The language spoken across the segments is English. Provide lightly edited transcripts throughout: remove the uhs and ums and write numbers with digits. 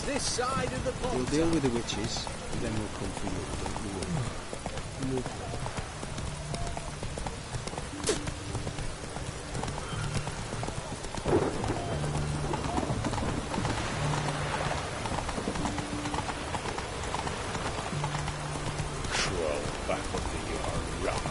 this side of the pond. We'll deal with the witches, and then we'll come for you, don't you worry. Crawl back under your rock.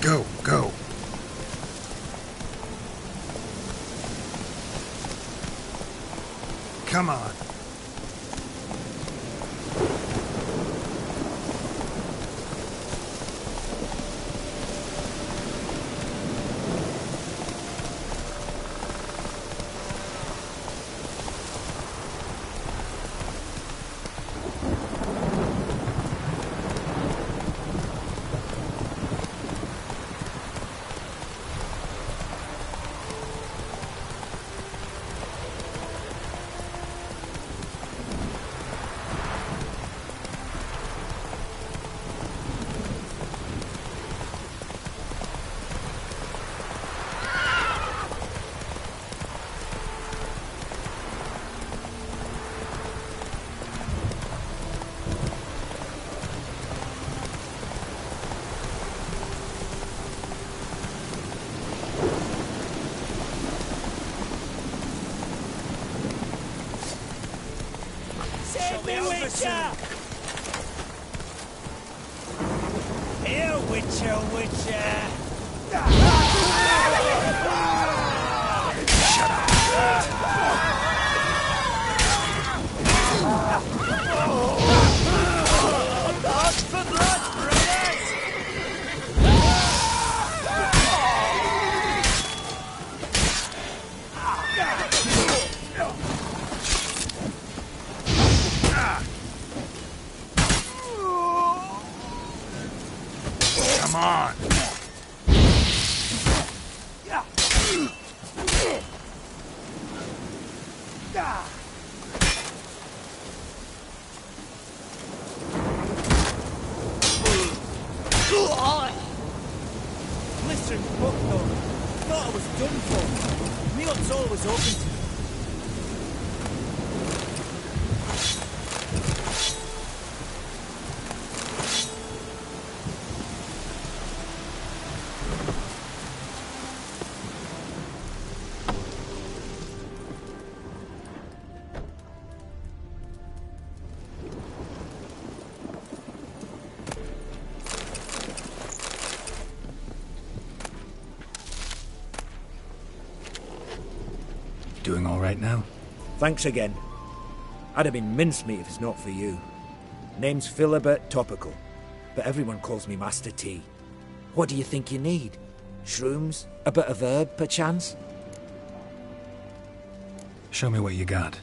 Go, go. Come on. Witcher! Here, Witcher, Witcher! Shut up. Blood for blood, brothers! Come on. Blistering fuck though. Thought I was done for. Me hut's always open to me. Doing all right now? Thanks again. I'd have been mincemeat if it's not for you. Name's Philibert Topical, but everyone calls me Master T. What do you think you need? Shrooms? A bit of herb, perchance? Show me what you got.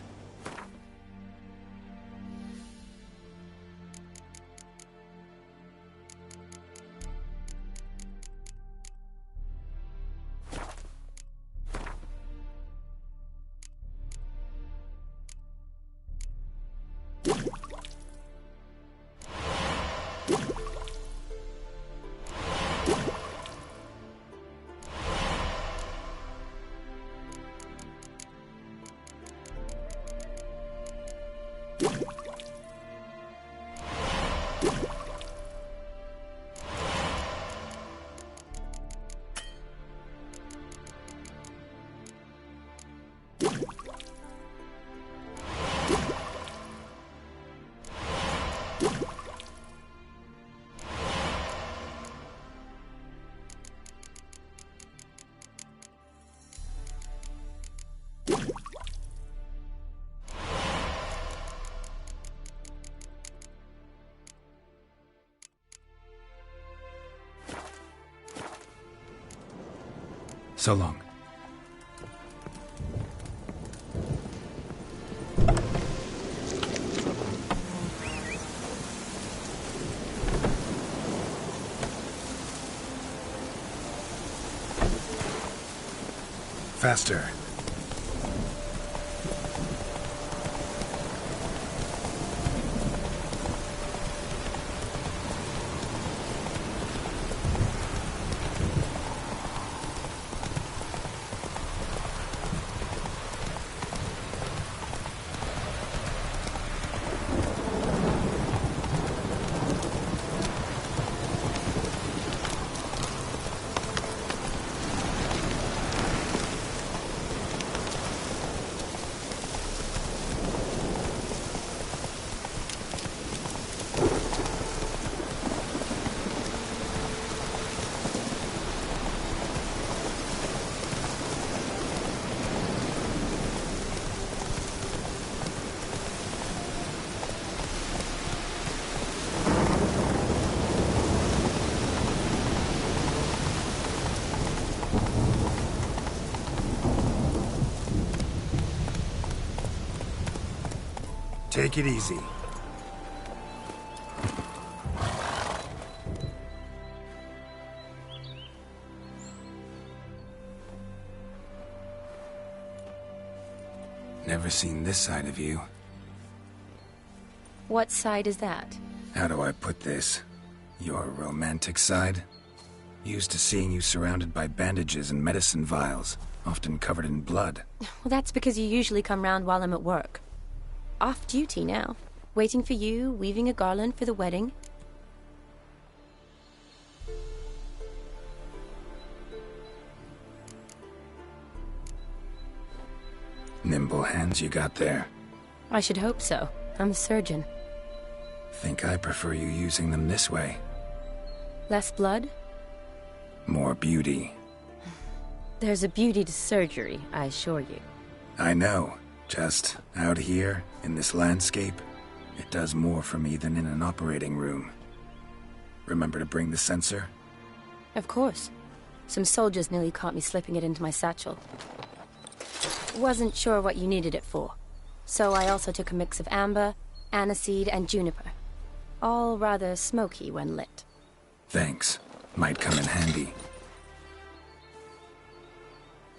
So long. Faster. Take it easy. Never seen this side of you. What side is that? How do I put this? Your romantic side? Used to seeing you surrounded by bandages and medicine vials, often covered in blood. Well, that's because you usually come round while I'm at work. Off duty now. Waiting for you, weaving a garland for the wedding. Nimble hands you got there. I should hope so. I'm a surgeon. Think I prefer you using them this way. Less blood? More beauty. There's a beauty to surgery, I assure you. I know. Just out here, in this landscape, it does more for me than in an operating room. Remember to bring the sensor? Of course. Some soldiers nearly caught me slipping it into my satchel. Wasn't sure what you needed it for. So I also took a mix of amber, aniseed, and juniper. All rather smoky when lit. Thanks. Might come in handy.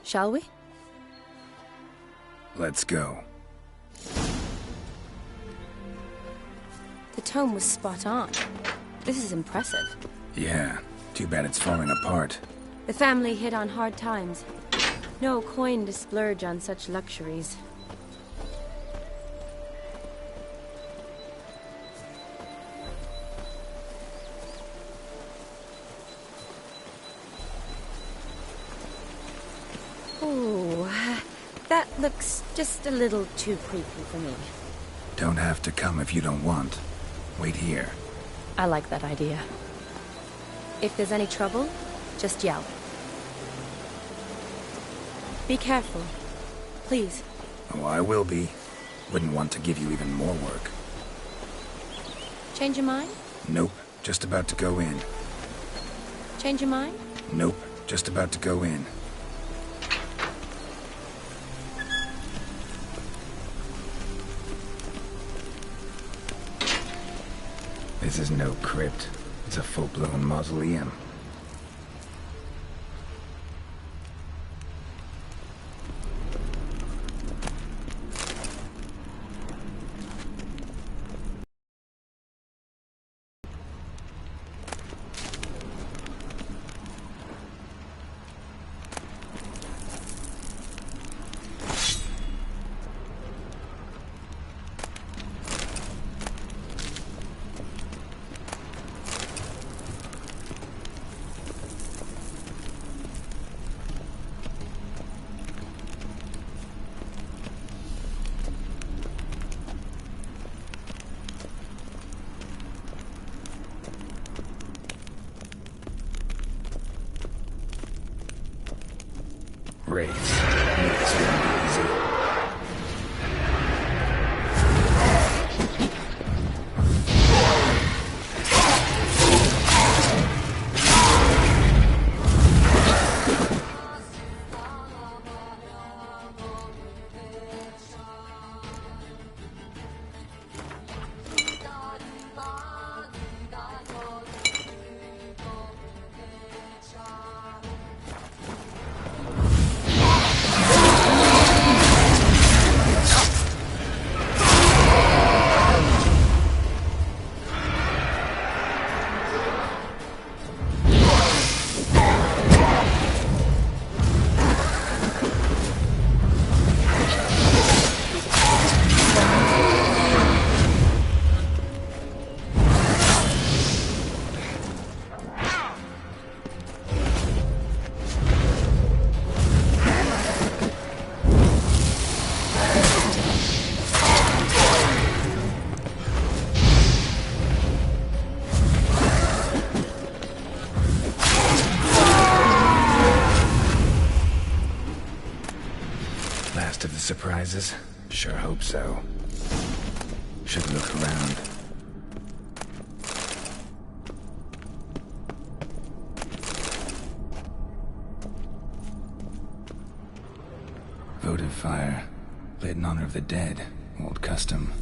Shall we? Let's go. The tome was spot on. This is impressive. Yeah, too bad it's falling apart. The family hit on hard times. No coin to splurge on such luxuries. Oh, that looks just a little too creepy for me. Don't have to come if you don't want. Wait here. I like that idea. If there's any trouble, just yell. Be careful. Please. Oh, I will be. Wouldn't want to give you even more work. Change your mind? Nope, just about to go in. Change your mind? Nope, just about to go in. This is no crypt. It's a full-blown mausoleum. Raise. It's gonna be easy. surprises? Sure hope so. Should look around. Votive fire. Lit in honor of the dead. Old custom.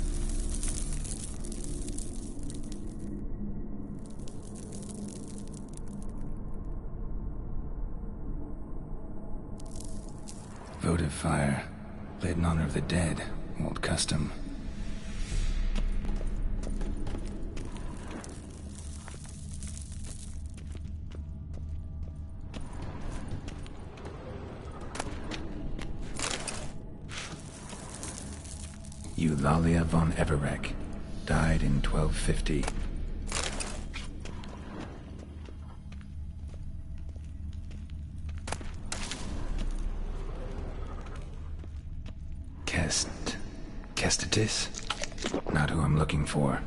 Votive fire. Lit in honor of the dead. Old custom. Eulalia von Everek. Died in 1250. Kestatis? Not who I'm looking for.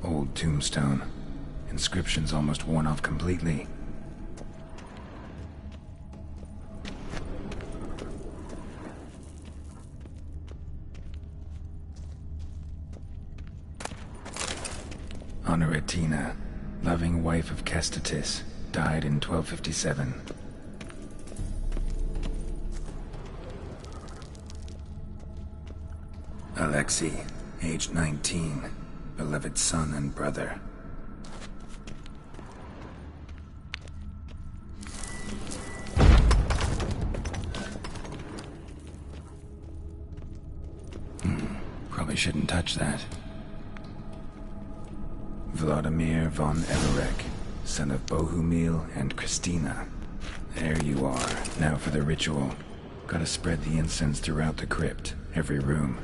Old tombstone. Inscription's almost worn off completely. Honoratina, loving wife of Kestatis, died in 1257. Alexei, aged 19, beloved son and brother. Probably shouldn't touch that. Vladimir von Everek, son of Bohumil and Christina. There you are. Now for the ritual. Gotta spread the incense throughout the crypt, every room.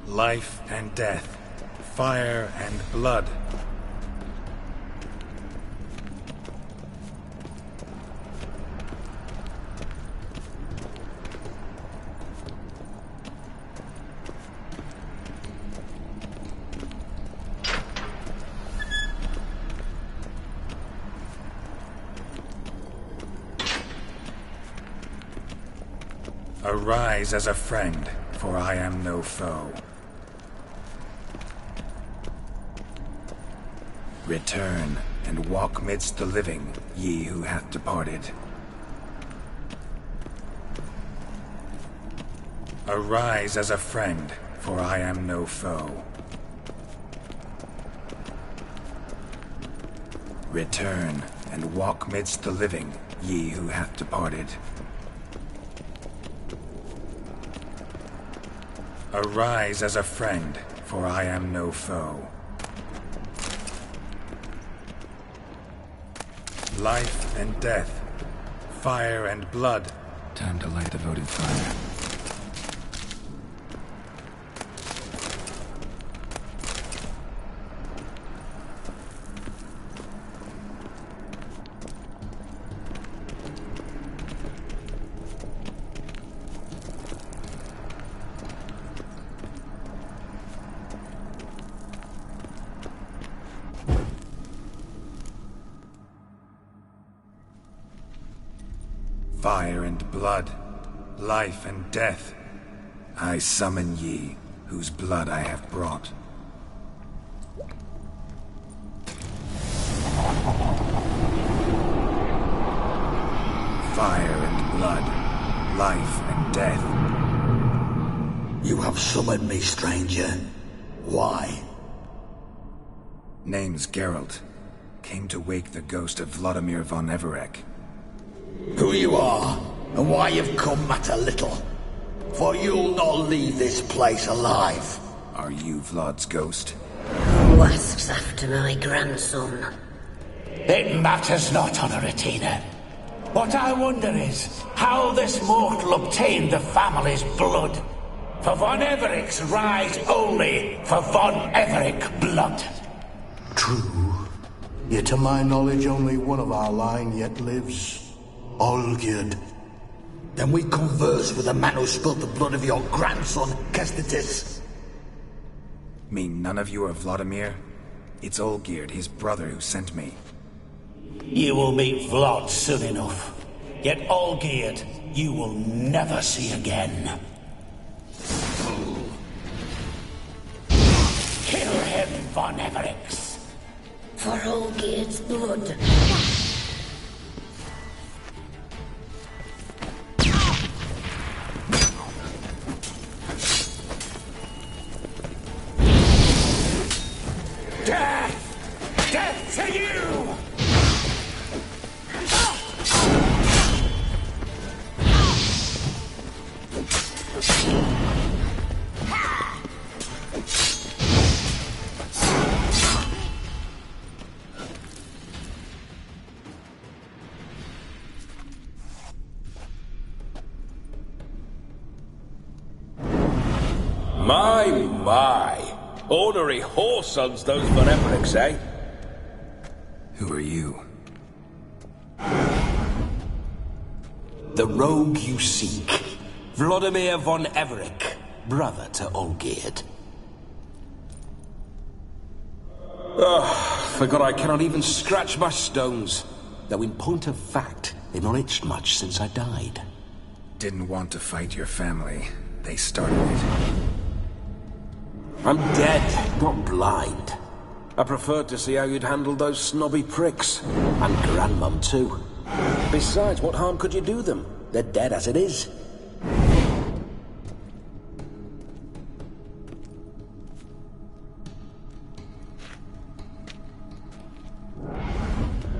Life and death, fire and blood. Arise as a friend, for I am no foe. Return, and walk midst the living, ye who hath departed. Arise as a friend, for I am no foe. Return, and walk midst the living, ye who hath departed. Arise as a friend, for I am no foe. Life and death, fire and blood. Time to light the votive fire. Fire and blood, life and death, I summon ye, whose blood I have brought. Fire and blood, life and death. You have summoned me, stranger. Why? Name's Geralt. Came to wake the ghost of Vladimir von Everec. Who you are, and why you've come matter little. For you'll not leave this place alive. Are you Vlad's ghost? Who asks after my grandson? It matters not, Honoratina. What I wonder is how this mortal obtained the family's blood. For von Everic's rise only for von Everec blood. True. Yet to my knowledge, only one of our line yet lives. Olgierd. Then we converse with the man who spilled the blood of your grandson, Kestitis. Mean none of you are Vladimir? It's Olgierd, his brother, who sent me. You will meet Vlad soon enough. Yet Olgierd, you will never see again. Kill him, von Everix. For Olgierd's blood. Death! Death to you! My. Ornery whoresons those von Evericks, eh? Who are you? The rogue you seek. Vladimir von Everec, brother to Olgierd. Forgot I cannot even scratch my stones. Though in point of fact, they've not itched much since I died. Didn't want to fight your family. They started it. I'm dead, not blind. I preferred to see how you'd handle those snobby pricks. And Grandmum, too. Besides, what harm could you do them? They're dead as it is.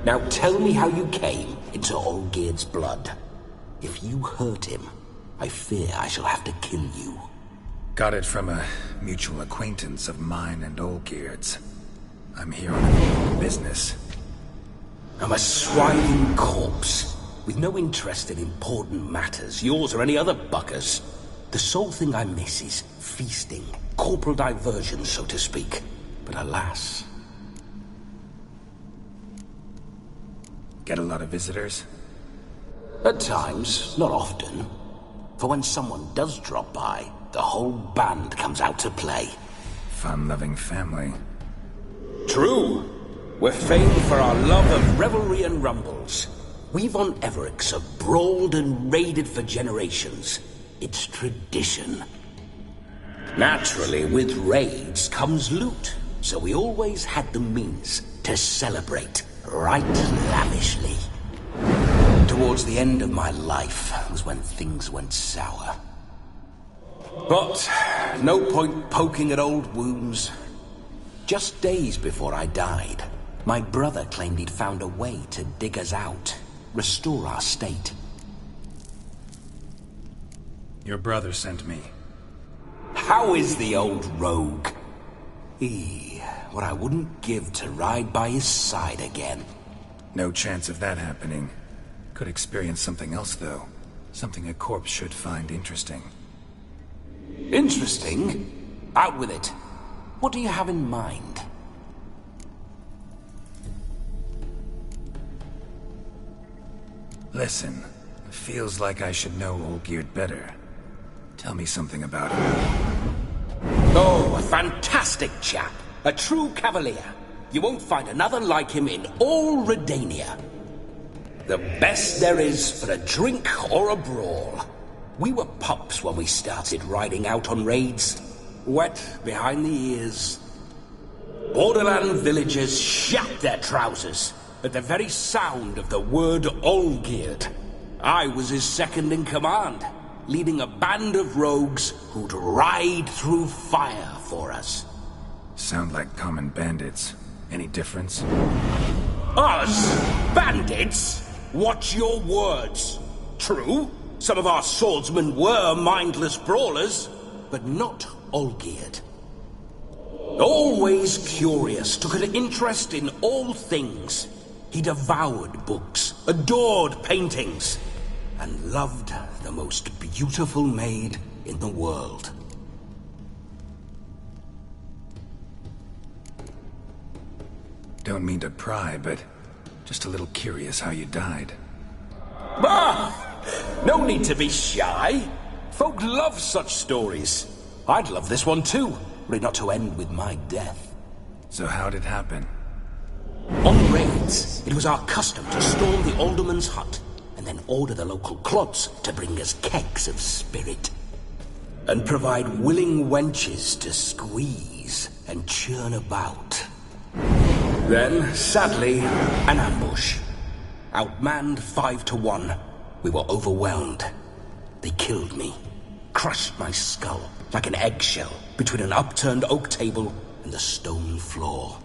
Now tell me how you came into Olgierd's blood. If you hurt him, I fear I shall have to kill you. Got it from a mutual acquaintance of mine and Olgierd's. I'm here on business. I'm a swine corpse, with no interest in important matters, yours or any other buckers. The sole thing I miss is feasting, corporal diversion, so to speak. But alas... Get a lot of visitors? At times, not often. For when someone does drop by, the whole band comes out to play. Fun-loving family. True. We're famed for our love of revelry and rumbles. We von Evericks have brawled and raided for generations. it's tradition. Naturally, with raids comes loot, so we always had the means to celebrate right lavishly. Towards the end of my life was when things went sour. But no point poking at old wounds. Just days before I died, my brother claimed he'd found a way to dig us out, restore our state. Your brother sent me. How is the old rogue? What I wouldn't give to ride by his side again. No chance of that happening. Could experience something else, though. Something a corpse should find interesting. Interesting? Out with it. What do you have in mind? Listen, it feels like I should know Olgierd better. Tell me something about him. Oh, a fantastic chap. A true cavalier. You won't find another like him in all Redania. The best there is for a drink or a brawl. We were pups when we started riding out on raids. Wet behind the ears. Borderland villagers shat their trousers at the very sound of the word Olgierd. I was his second in command, leading a band of rogues who'd ride through fire for us. Sound like common bandits. Any difference? Us? Bandits? Watch your words. True, some of our swordsmen were mindless brawlers, but not Olgierd. Always curious, took an interest in all things. He devoured books, adored paintings, and loved the most beautiful maid in the world. Don't mean to pry, but just a little curious how you died. Bah! No need to be shy. Folk love such stories. I'd love this one too, were it not to end with my death. So how'd it happen? On raids, it was our custom to storm the alderman's hut, and then order the local clods to bring us kegs of spirit. And provide willing wenches to squeeze and churn about. Then, sadly, an ambush. Outmanned 5 to 1, we were overwhelmed. They killed me, crushed my skull like an eggshell between an upturned oak table and the stone floor.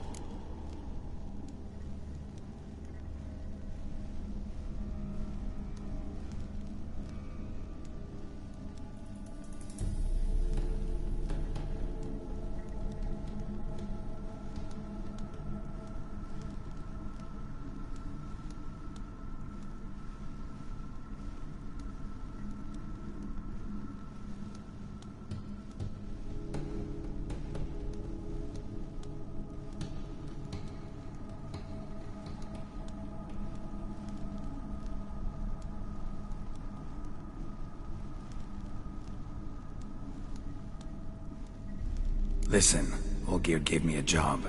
Listen, Olgierd gave me a job.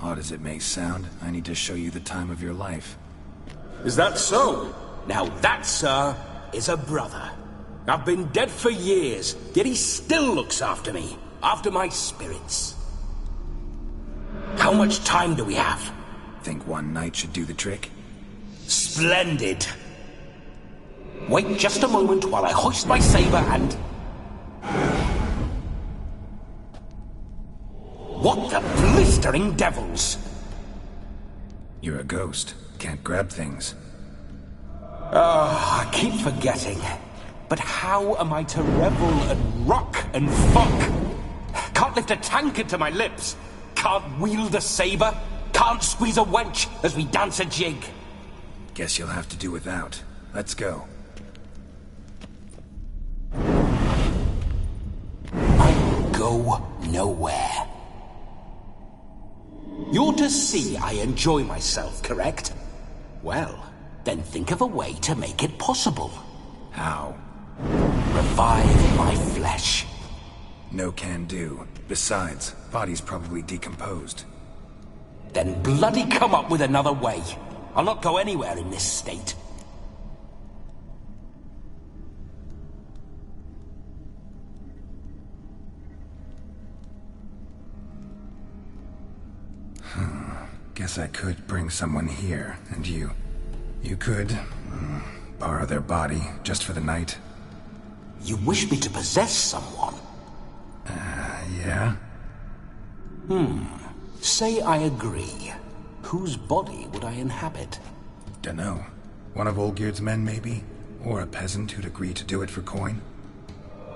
Odd as it may sound, I need to show you the time of your life. Is that so? Now that, sir, is a brother. I've been dead for years, yet he still looks after me, after my spirits. How much time do we have? Think one night should do the trick? Splendid. Wait just a moment while I hoist my saber and... What the blistering devils? You're a ghost. Can't grab things. I keep forgetting. But how am I to revel and rock and fuck? Can't lift a tankard to my lips. Can't wield a saber. Can't squeeze a wench as we dance a jig. Guess you'll have to do without. Let's go. I go nowhere. You're to see I enjoy myself, correct? Well, then think of a way to make it possible. How? Revive my flesh. No can do. Besides, body's probably decomposed. Then bloody come up with another way. I'll not go anywhere in this state. Guess I could bring someone here, and you could borrow their body just for the night. You wish me to possess someone? Yeah? Say I agree. Whose body would I inhabit? Dunno. One of Olgierd's men, maybe? Or a peasant who'd agree to do it for coin?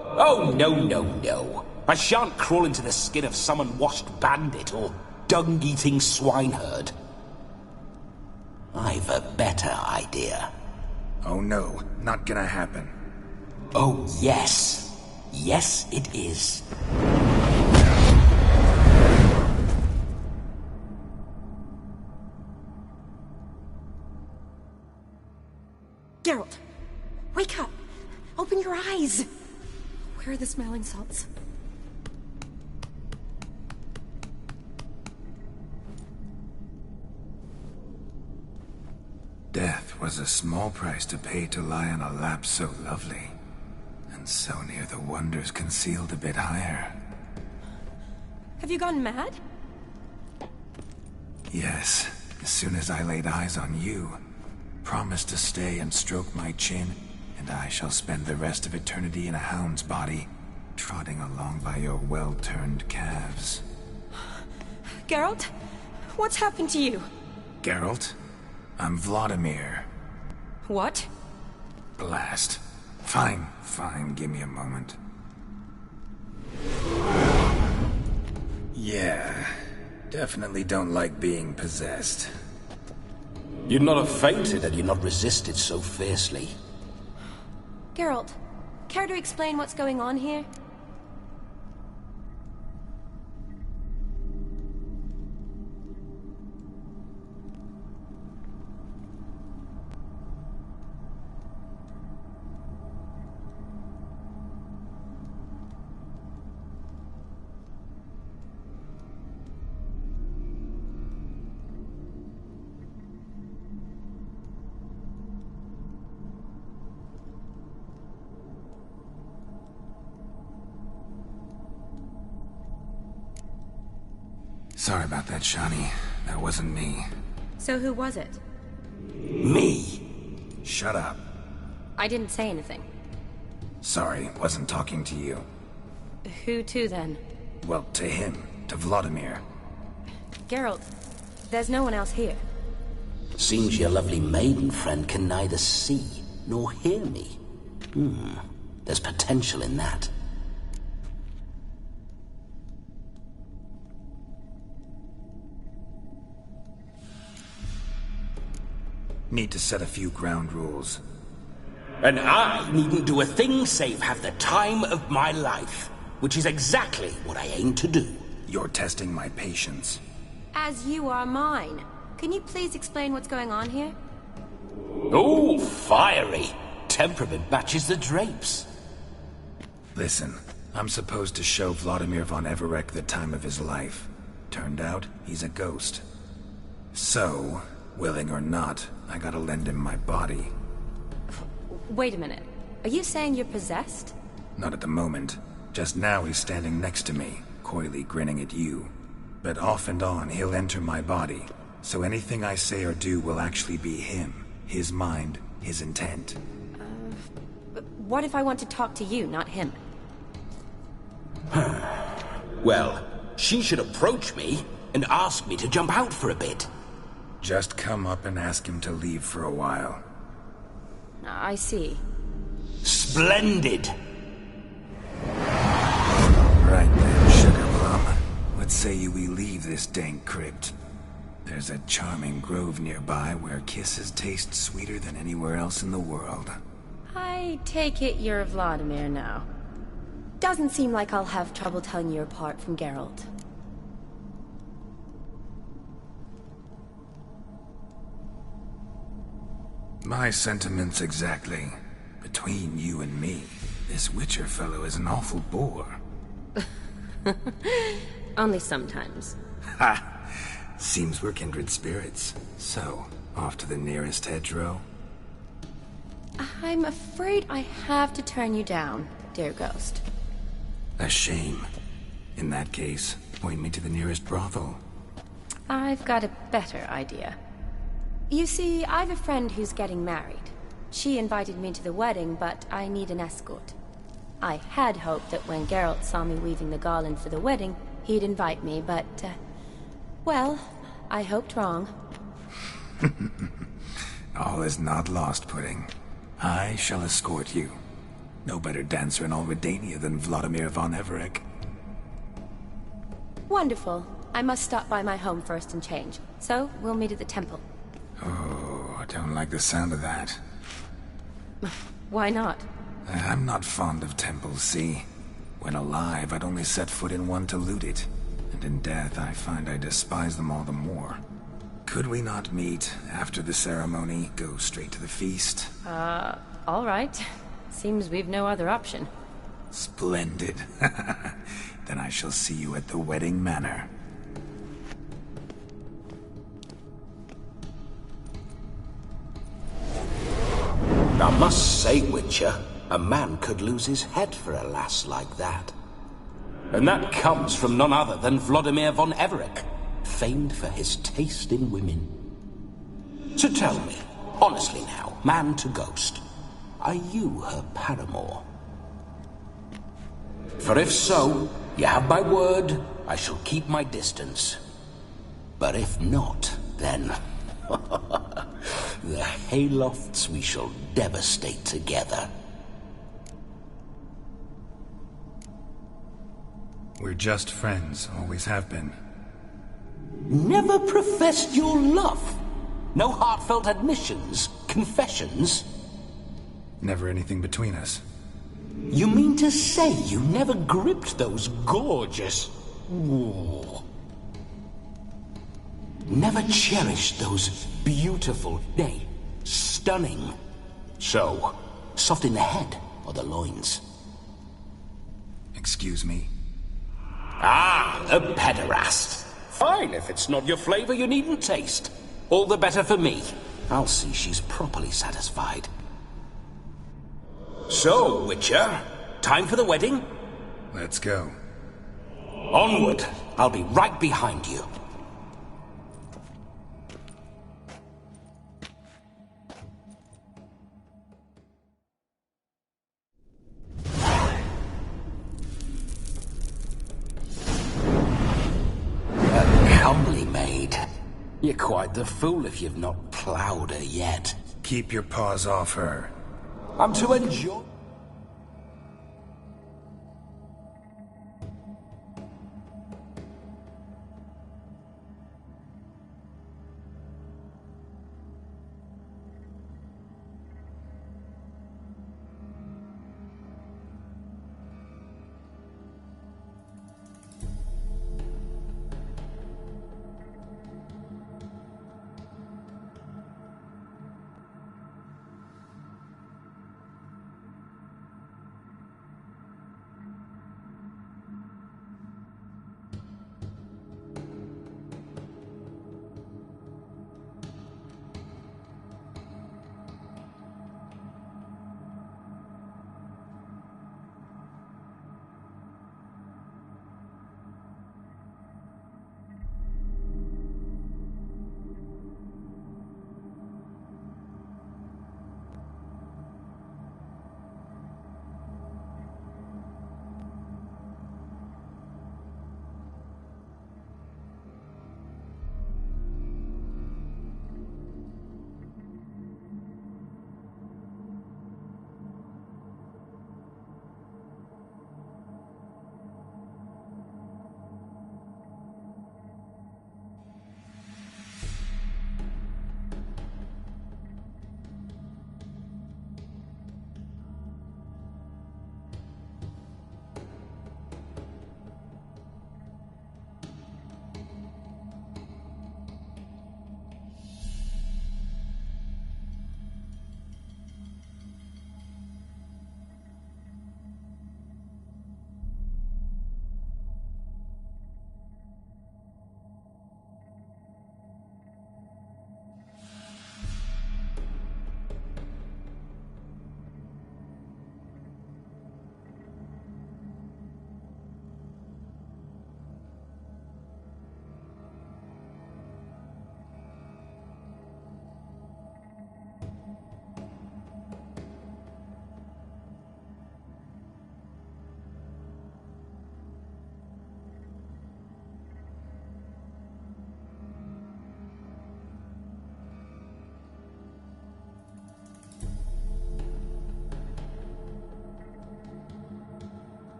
Oh, no. I shan't crawl into the skin of some unwashed bandit or dung-eating swineherd. I've a better idea. Oh no, not gonna happen. Oh, yes. Yes, it is. Geralt, wake up! Open your eyes! Where are the smelling salts? Death was a small price to pay to lie on a lap so lovely, and so near the wonders concealed a bit higher. Have you gone mad? Yes, as soon as I laid eyes on you, promise to stay and stroke my chin, and I shall spend the rest of eternity in a hound's body, trotting along by your well-turned calves. Geralt? What's happened to you? Geralt? I'm Vladimir. What? Blast. Fine, give me a moment. Yeah, definitely don't like being possessed. You'd not have fainted had you not resisted so fiercely. Geralt, care to explain what's going on here? Sorry about that, Shani. That wasn't me. So who was it? Me? Shut up. I didn't say anything. Sorry, wasn't talking to you. Who to then? Well, to him. To Vladimir. Geralt, there's no one else here. Seems your lovely maiden friend can neither see nor hear me. There's potential in that. Need to set a few ground rules. And I needn't do a thing save have the time of my life, which is exactly what I aim to do. You're testing my patience. As you are mine. Can you please explain what's going on here? Oh, fiery. Temperament matches the drapes. Listen, I'm supposed to show Vladimir von Everec the time of his life. Turned out, he's a ghost. So, willing or not, I gotta lend him my body. Wait a minute. Are you saying you're possessed? Not at the moment. Just now he's standing next to me, coyly grinning at you. But off and on, he'll enter my body. So anything I say or do will actually be him. His mind, his intent. What if I want to talk to you, not him? Well, she should approach me and ask me to jump out for a bit. Just come up and ask him to leave for a while. I see. Splendid! Right then, Sugar Plum. What say you we leave this dank crypt? There's a charming grove nearby where kisses taste sweeter than anywhere else in the world. I take it you're Vladimir now. Doesn't seem like I'll have trouble telling you apart from Geralt. My sentiments exactly. Between you and me, this Witcher fellow is an awful bore. Only sometimes. Ha! Seems we're kindred spirits. So, off to the nearest hedgerow? I'm afraid I have to turn you down, dear ghost. A shame. In that case, point me to the nearest brothel. I've got a better idea. You see, I've a friend who's getting married. She invited me to the wedding, but I need an escort. I had hoped that when Geralt saw me weaving the garland for the wedding, he'd invite me, but, well, I hoped wrong. All is not lost, Pudding. I shall escort you. No better dancer in all Redania than Vladimir von Everec. Wonderful. I must stop by my home first and change, so we'll meet at the temple. Oh, I don't like the sound of that. Why not? I'm not fond of temples, see? When alive, I'd only set foot in one to loot it. And in death, I find I despise them all the more. Could we not meet after the ceremony, go straight to the feast? All right. Seems we've no other option. Splendid. Then I shall see you at the wedding manor. I must say, Witcher, a man could lose his head for a lass like that. And that comes from none other than Vladimir von Everec, famed for his taste in women. So tell me, honestly now, man to ghost, are you her paramour? For if so, you have my word, I shall keep my distance. But if not, then... the haylofts we shall devastate together. We're just friends, always have been. Never professed your love? No heartfelt admissions, confessions? Never anything between us. You mean to say you never gripped those gorgeous... Ooh. Never cherished those beautiful, nay, stunning... So, soft in the head or the loins? Excuse me? Ah, a pederast. Fine, if it's not your flavor, you needn't taste. All the better for me. I'll see she's properly satisfied. So, Witcher, time for the wedding? Let's go. Onward. I'll be right behind you. Comely maid. You're quite the fool if you've not ploughed her yet. Keep your paws off her. I'm to enjoy...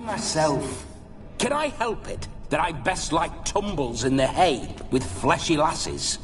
Myself. Can I help it that I best like tumbles in the hay with fleshy lasses?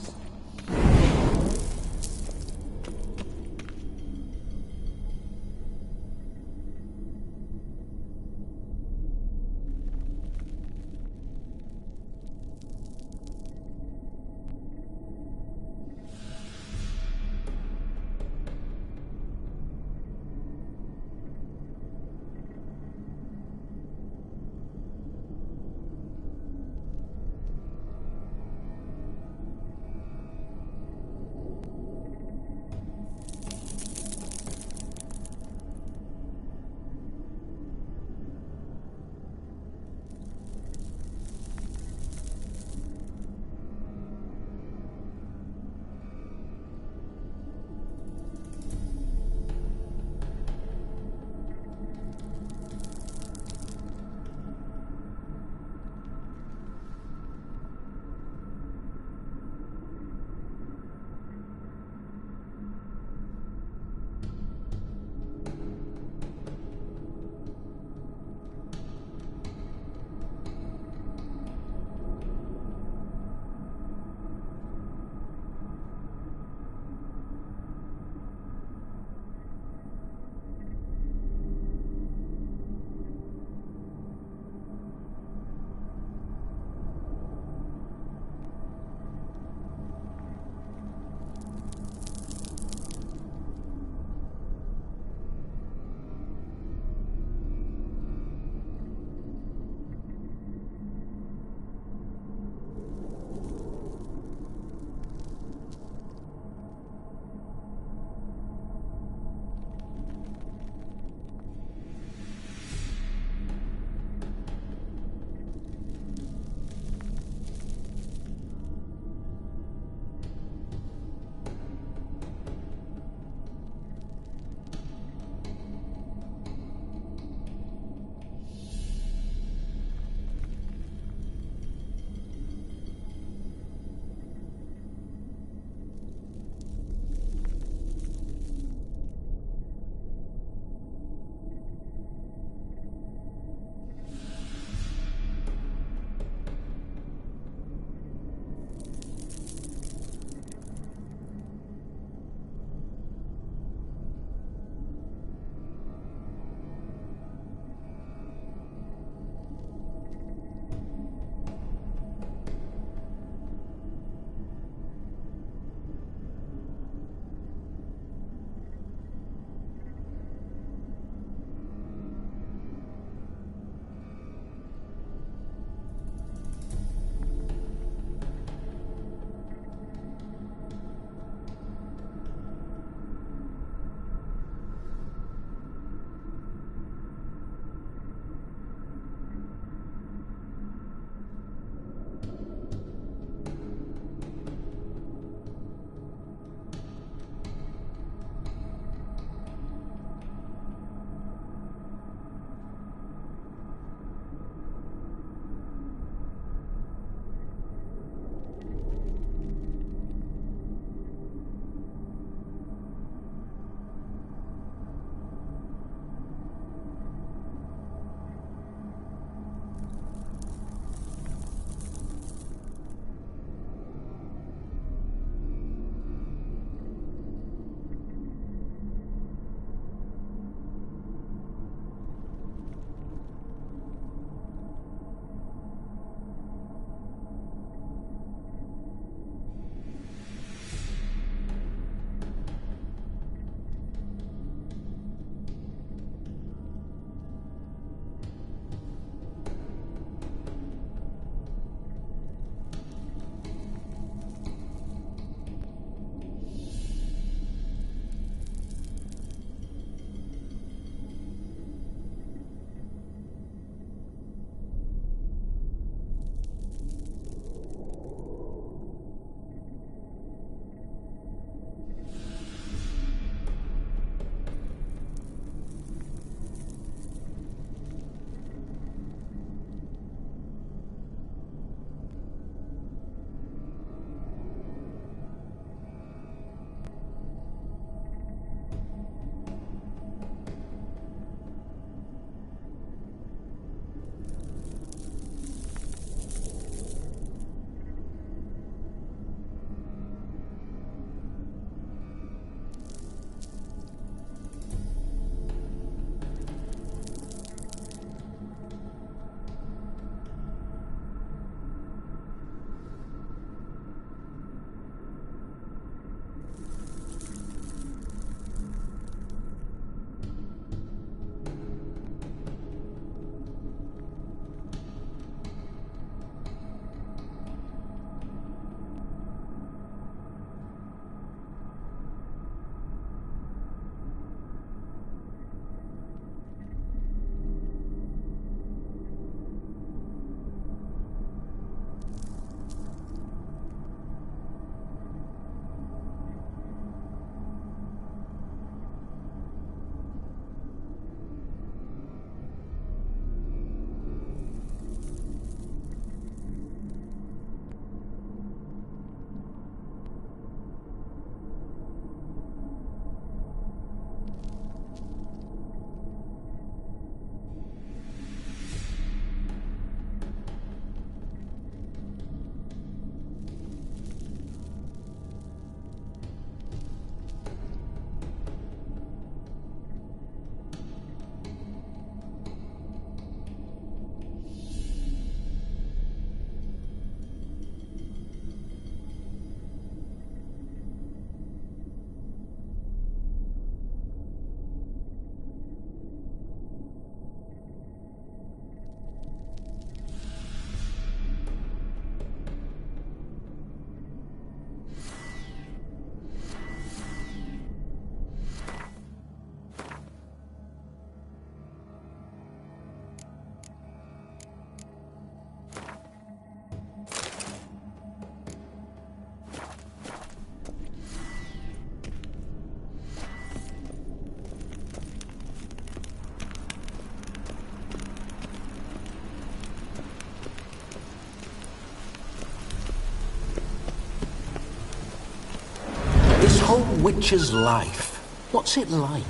This whole Witcher's life, what's it like?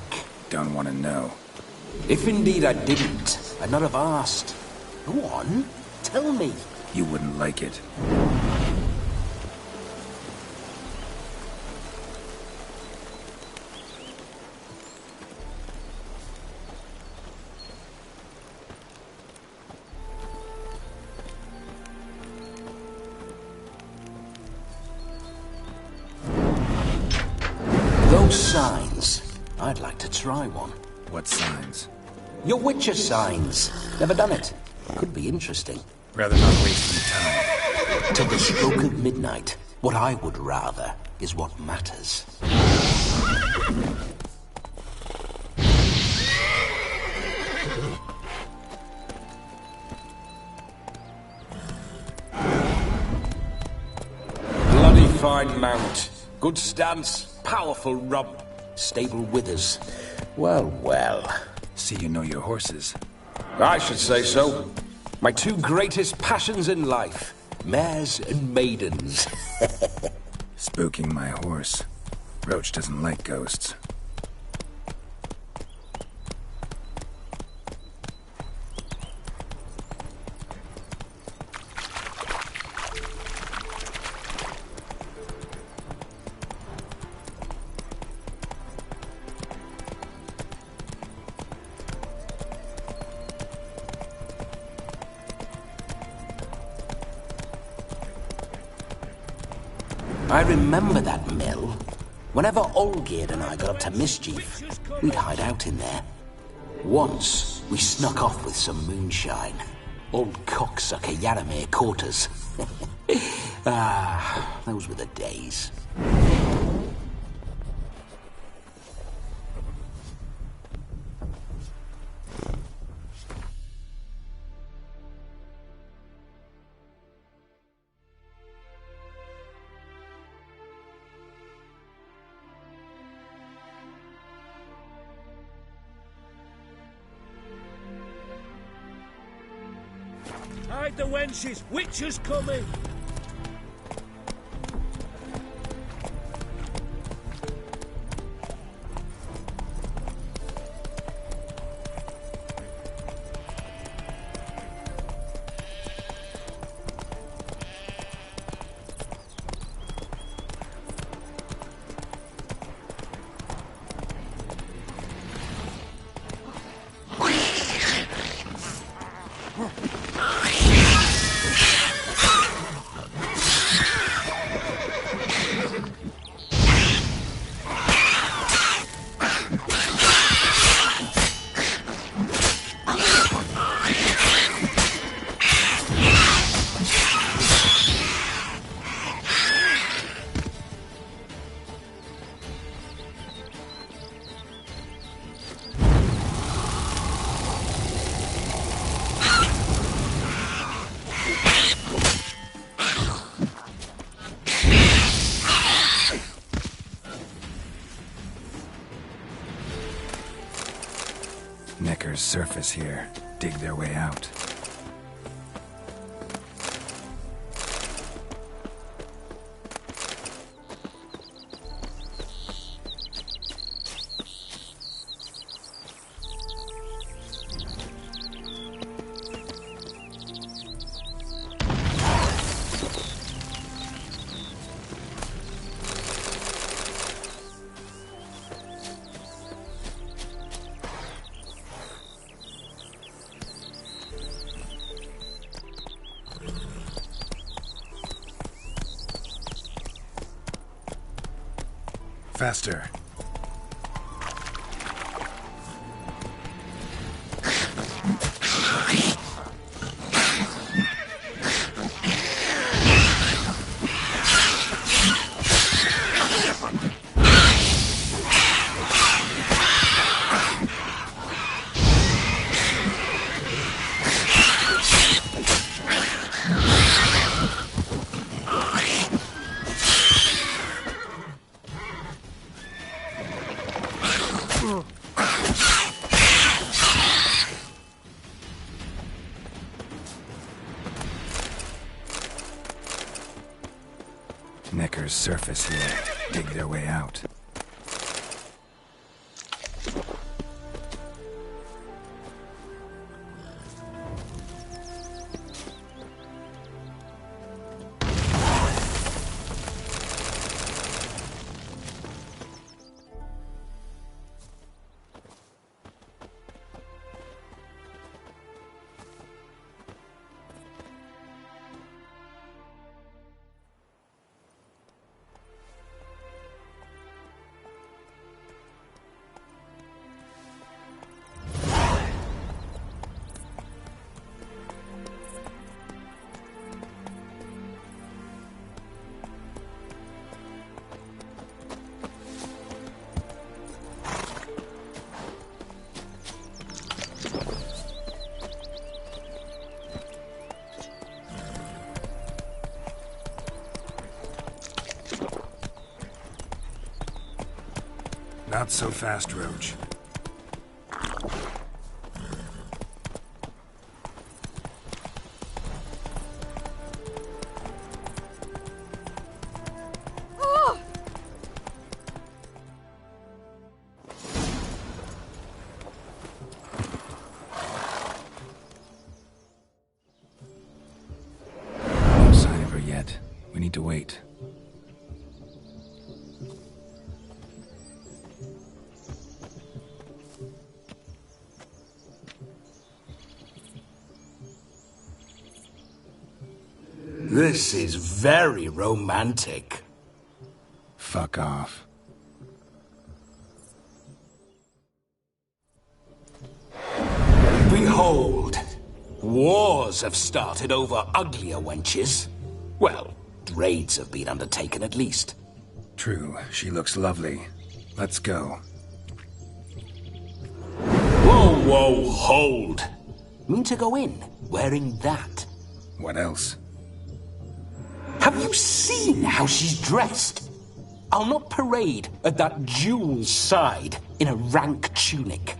Don't want to know. If indeed I didn't, I'd not have asked. Go on, tell me. You wouldn't like it. Those signs, I'd like to try one. What signs? Your Witcher signs. Never done it. Could be interesting. Rather not waste your time. Till the stroke of midnight, what I would rather is what matters. Bloody fine mount. Good stance, powerful rump, stable withers. Well, well. See you know your horses. I should say so. My two greatest passions in life. Mares and maidens. Spooking my horse. Roach doesn't like ghosts. I remember that mill. Whenever Olgierd and I got up to mischief, we'd hide out in there. Once, we snuck off with some moonshine. Old cocksucker Yaramir caught us. Those were the days. Hide the wenches! Witcher's coming! Neckers surface here, dig their way out. Faster. Neckers whatever's surface here, dig their way out. Not so fast, Roach. No sign of her yet. We need to wait. This is very romantic. Fuck off. Behold, wars have started over uglier wenches. Well, raids have been undertaken at least. True, she looks lovely. Let's go. Whoa, whoa, hold. Mean to go in, wearing that? What else? Have you seen how she's dressed? I'll not parade at that jewel's side in a rank tunic.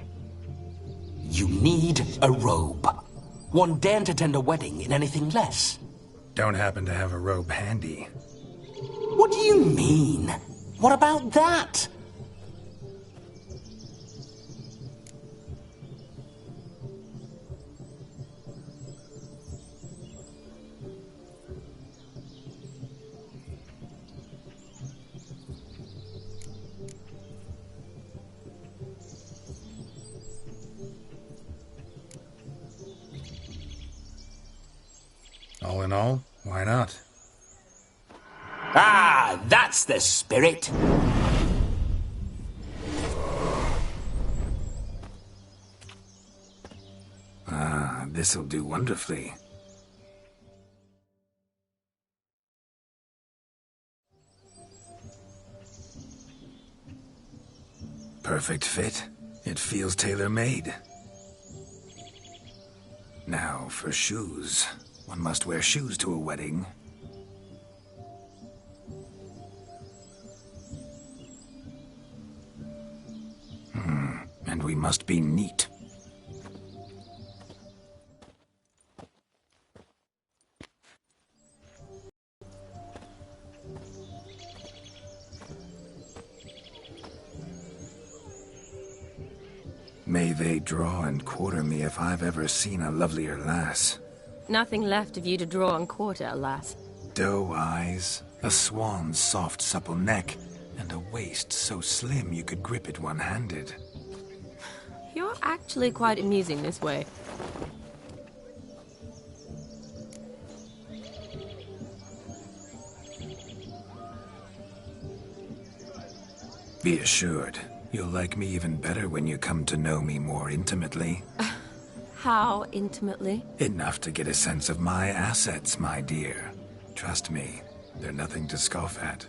You need a robe. One daren't attend a wedding in anything less. Don't happen to have a robe handy. What do you mean? What about that? All in all, why not? Ah, that's the spirit. Ah, this'll do wonderfully. Perfect fit. It feels tailor-made. Now for shoes. One must wear shoes to a wedding. And we must be neat. May they draw and quarter me if I've ever seen a lovelier lass. Nothing left of you to draw and quarter, alas. Doe eyes, a swan's soft supple neck, and a waist so slim you could grip it one-handed. You're actually quite amusing this way. Be assured, you'll like me even better when you come to know me more intimately. How intimately? Enough to get a sense of my assets, my dear. Trust me, they're nothing to scoff at.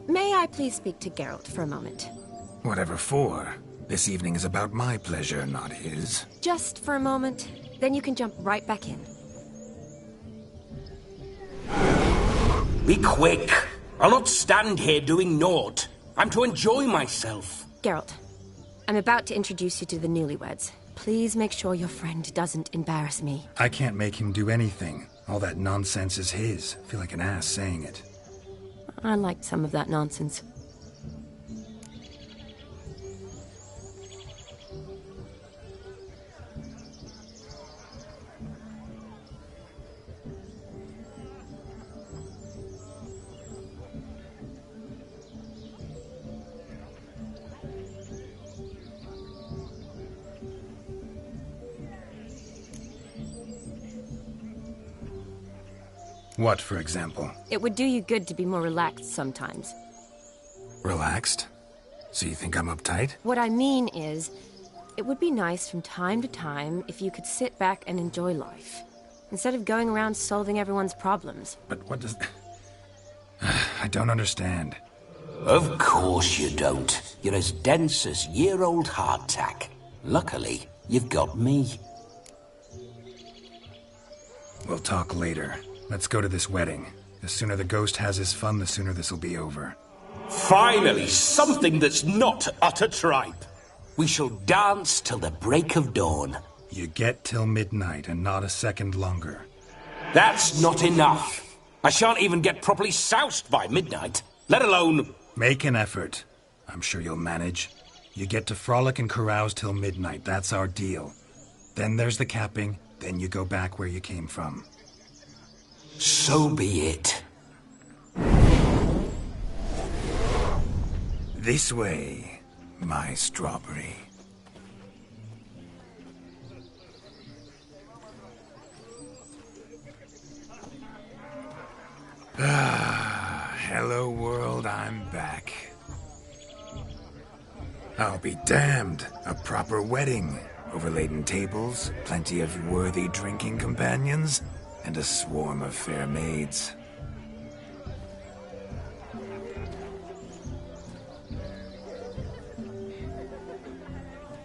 May I please speak to Geralt for a moment? Whatever for. This evening is about my pleasure, not his. Just for a moment, then you can jump right back in. Be quick. I'll not stand here doing naught. I'm to enjoy myself. Geralt, I'm about to introduce you to the newlyweds. Please make sure your friend doesn't embarrass me. I can't make him do anything. All that nonsense is his. I feel like an ass saying it. I liked some of that nonsense. What, for example? It would do you good to be more relaxed sometimes. Relaxed? So you think I'm uptight? What I mean is, it would be nice from time to time if you could sit back and enjoy life, instead of going around solving everyone's problems. But what does... I don't understand. Of course you don't. You're as dense as year-old hardtack. Luckily, you've got me. We'll talk later. Let's go to this wedding. The sooner the ghost has his fun, the sooner this'll be over. Finally, something that's not utter tripe. We shall dance till the break of dawn. You get till midnight and not a second longer. That's not enough. I shan't even get properly soused by midnight, let alone... Make an effort. I'm sure you'll manage. You get to frolic and carouse till midnight. That's our deal. Then there's the capping. Then you go back where you came from. So be it. This way, my strawberry. Hello world, I'm back. I'll be damned. A proper wedding. Overladen tables, plenty of worthy drinking companions, and a swarm of fair maids.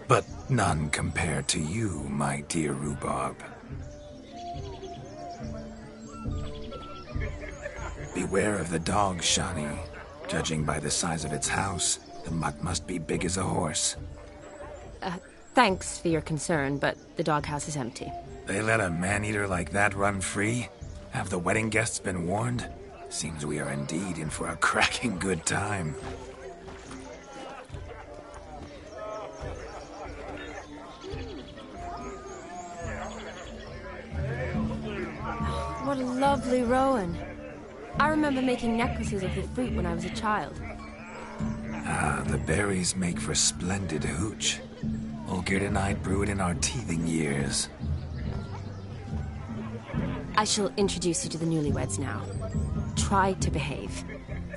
But none compared to you, my dear rhubarb. Beware of the dog, Shani. Judging by the size of its house, the mutt must be big as a horse. Thanks for your concern, but the doghouse is empty. They let a man-eater like that run free? Have the wedding guests been warned? Seems we are indeed in for a cracking good time. What a lovely rowan. I remember making necklaces of the fruit when I was a child. Ah, the berries make for splendid hooch. Olgerd and I brewed in our teething years. I shall introduce you to the newlyweds now. Try to behave.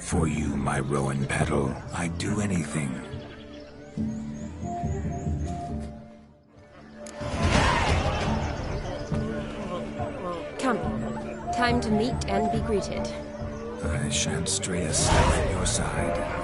For you, my rowan petal, I'd do anything. Come. Time to meet and be greeted. I shan't stray a step from your side.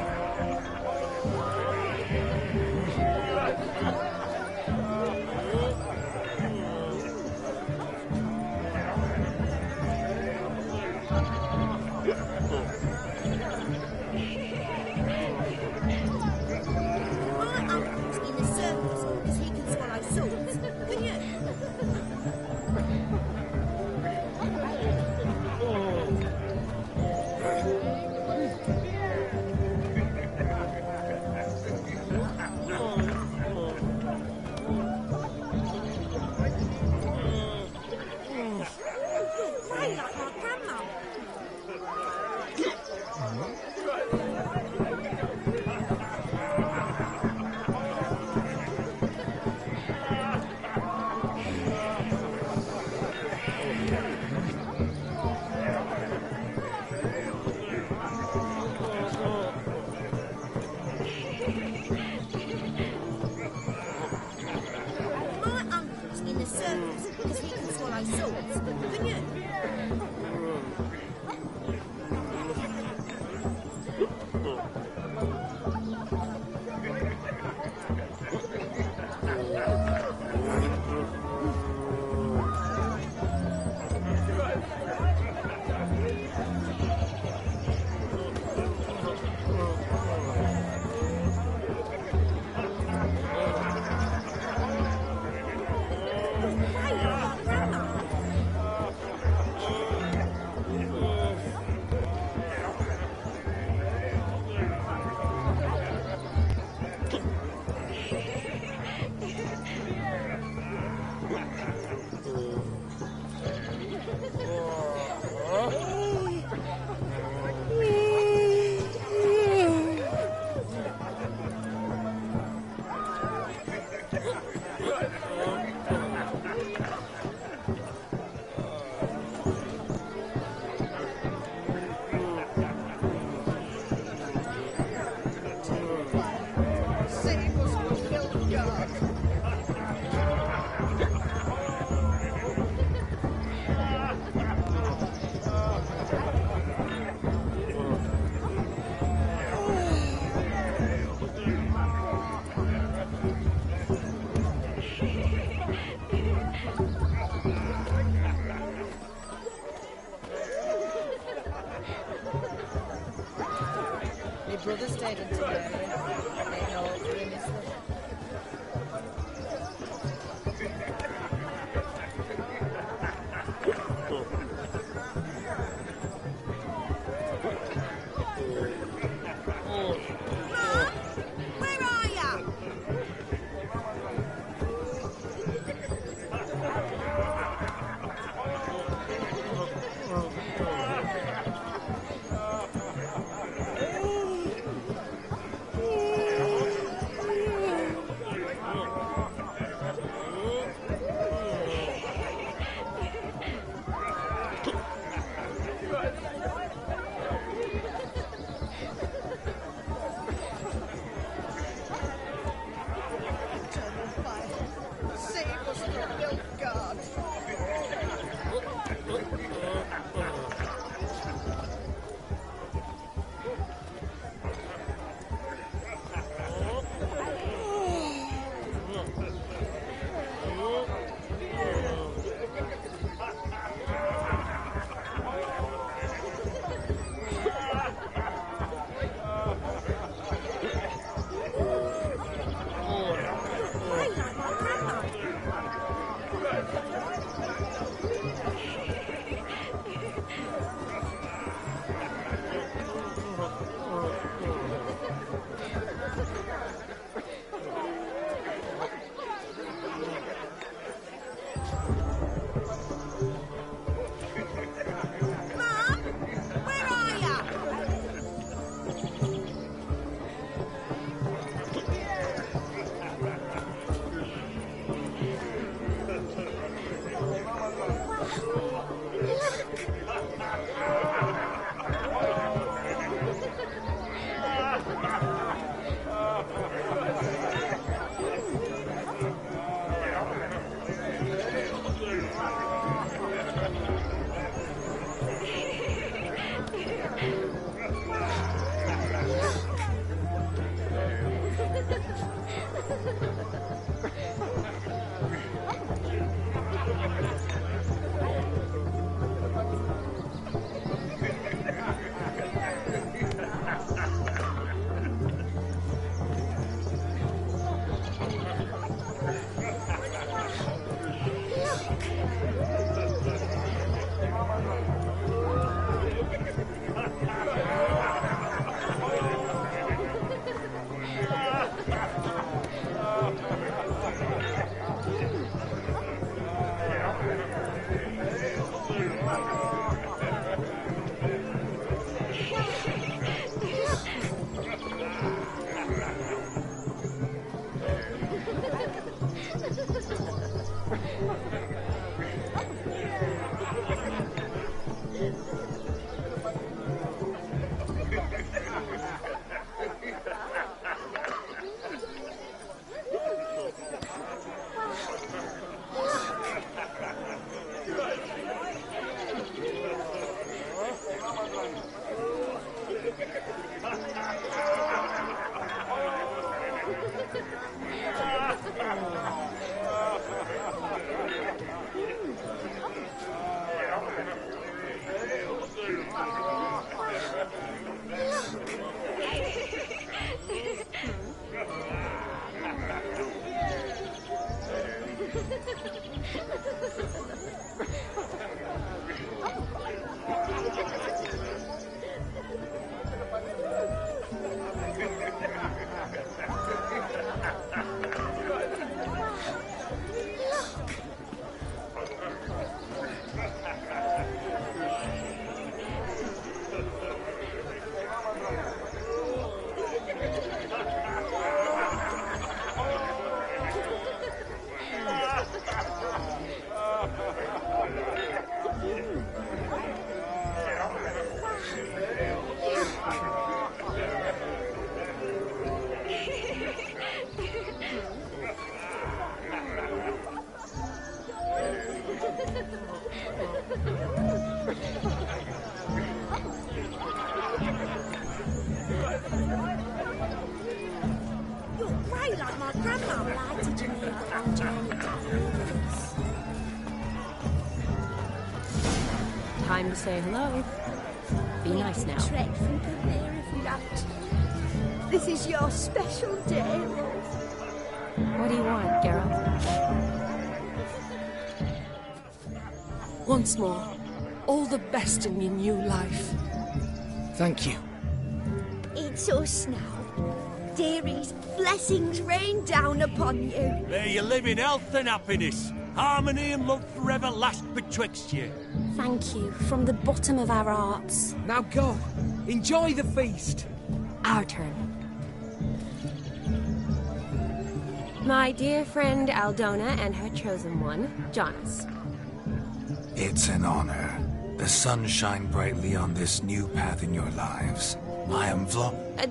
You're grey like my grandma. Why did you make the long journey down this? Time to say hello. Be nice now. Trek from there if we have to. This is your special day, love. What do you want, Geralt? Once more, all the best in your new life. Thank you. It's us now. Dearies, blessings rain down upon you. May you live in health and happiness. Harmony and love forever last betwixt you. Thank you from the bottom of our hearts. Now go. Enjoy the feast. Our turn. My dear friend Aldona and her chosen one, Jonas. It's an honor. The sun shine brightly on this new path in your lives. I am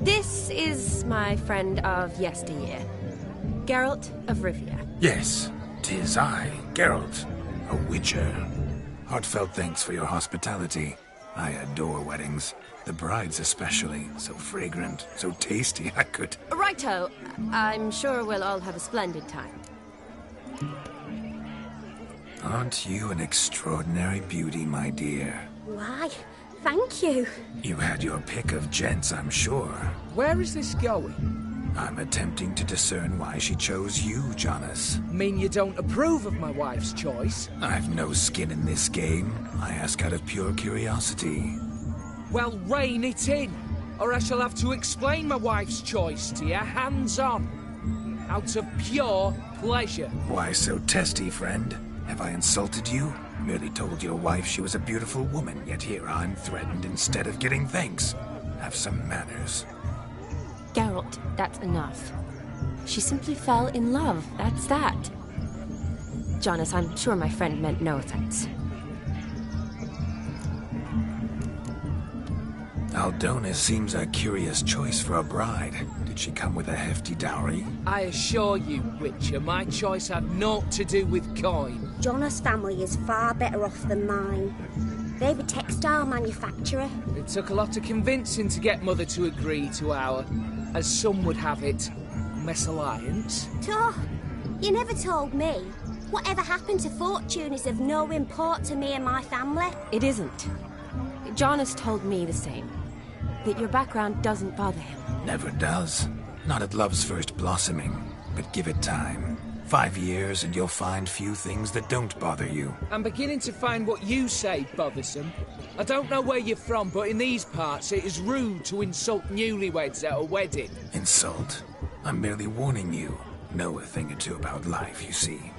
This is my friend of yesteryear, Geralt of Rivia. Yes, 'tis I, Geralt, a witcher. Heartfelt thanks for your hospitality. I adore weddings. The brides especially. So fragrant, so tasty, I could... Righto. I'm sure we'll all have a splendid time. Aren't you an extraordinary beauty, my dear? Why, thank you. You had your pick of gents, I'm sure. Where is this going? I'm attempting to discern why she chose you, Jonas. Mean you don't approve of my wife's choice? I've no skin in this game. I ask out of pure curiosity. Well, rein it in, or I shall have to explain my wife's choice to you, hands on. Out of pure pleasure. Why so testy, friend? Have I insulted you? Merely told your wife she was a beautiful woman, yet here I'm threatened instead of getting thanks. Have some manners. Geralt, that's enough. She simply fell in love, that's that. Jonas, I'm sure my friend meant no offense. Aldona seems a curious choice for a bride. Did she come with a hefty dowry? I assure you, Witcher, my choice had naught to do with coin. Jonas' family is far better off than mine. They're a textile manufacturer. It took a lot of convincing to get Mother to agree to our, as some would have it, mesalliance. Oh, you never told me. Whatever happened to fortune is of no import to me and my family. It isn't. Jonas told me the same. That your background doesn't bother him. Never does. Not at love's first blossoming. But give it time. 5 years and you'll find few things that don't bother you. I'm beginning to find what you say bothersome. I don't know where you're from, but in these parts it is rude to insult newlyweds at a wedding. Insult? I'm merely warning you. Know a thing or two about life, you see.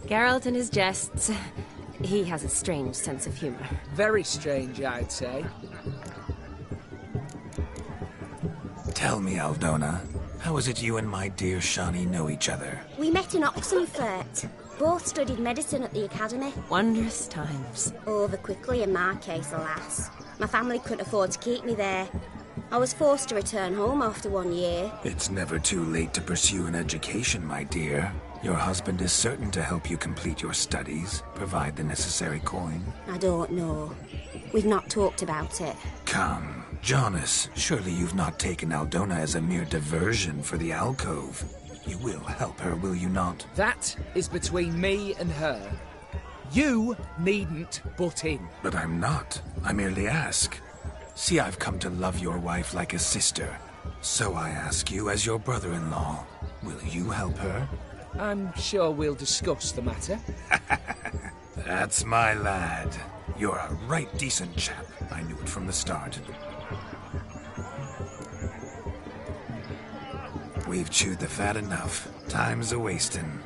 Geralt and his jests. He has a strange sense of humor. Very strange, I'd say. Tell me, Aldona, how is it you and my dear Shani know each other? We met in Oxenfurt. Both studied medicine at the academy. Wondrous times. Over quickly in my case, alas. My family couldn't afford to keep me there. I was forced to return home after 1 year. It's never too late to pursue an education, my dear. Your husband is certain to help you complete your studies, provide the necessary coin. I don't know. We've not talked about it. Come, Jonas, surely you've not taken Aldona as a mere diversion for the alcove. You will help her, will you not? That is between me and her. You needn't butt in. But I'm not. I merely ask. See, I've come to love your wife like a sister. So I ask you as your brother-in-law, will you help her? I'm sure we'll discuss the matter. That's my lad. You're a right decent chap. I knew it from the start. We've chewed the fat enough. Time's a-wasting.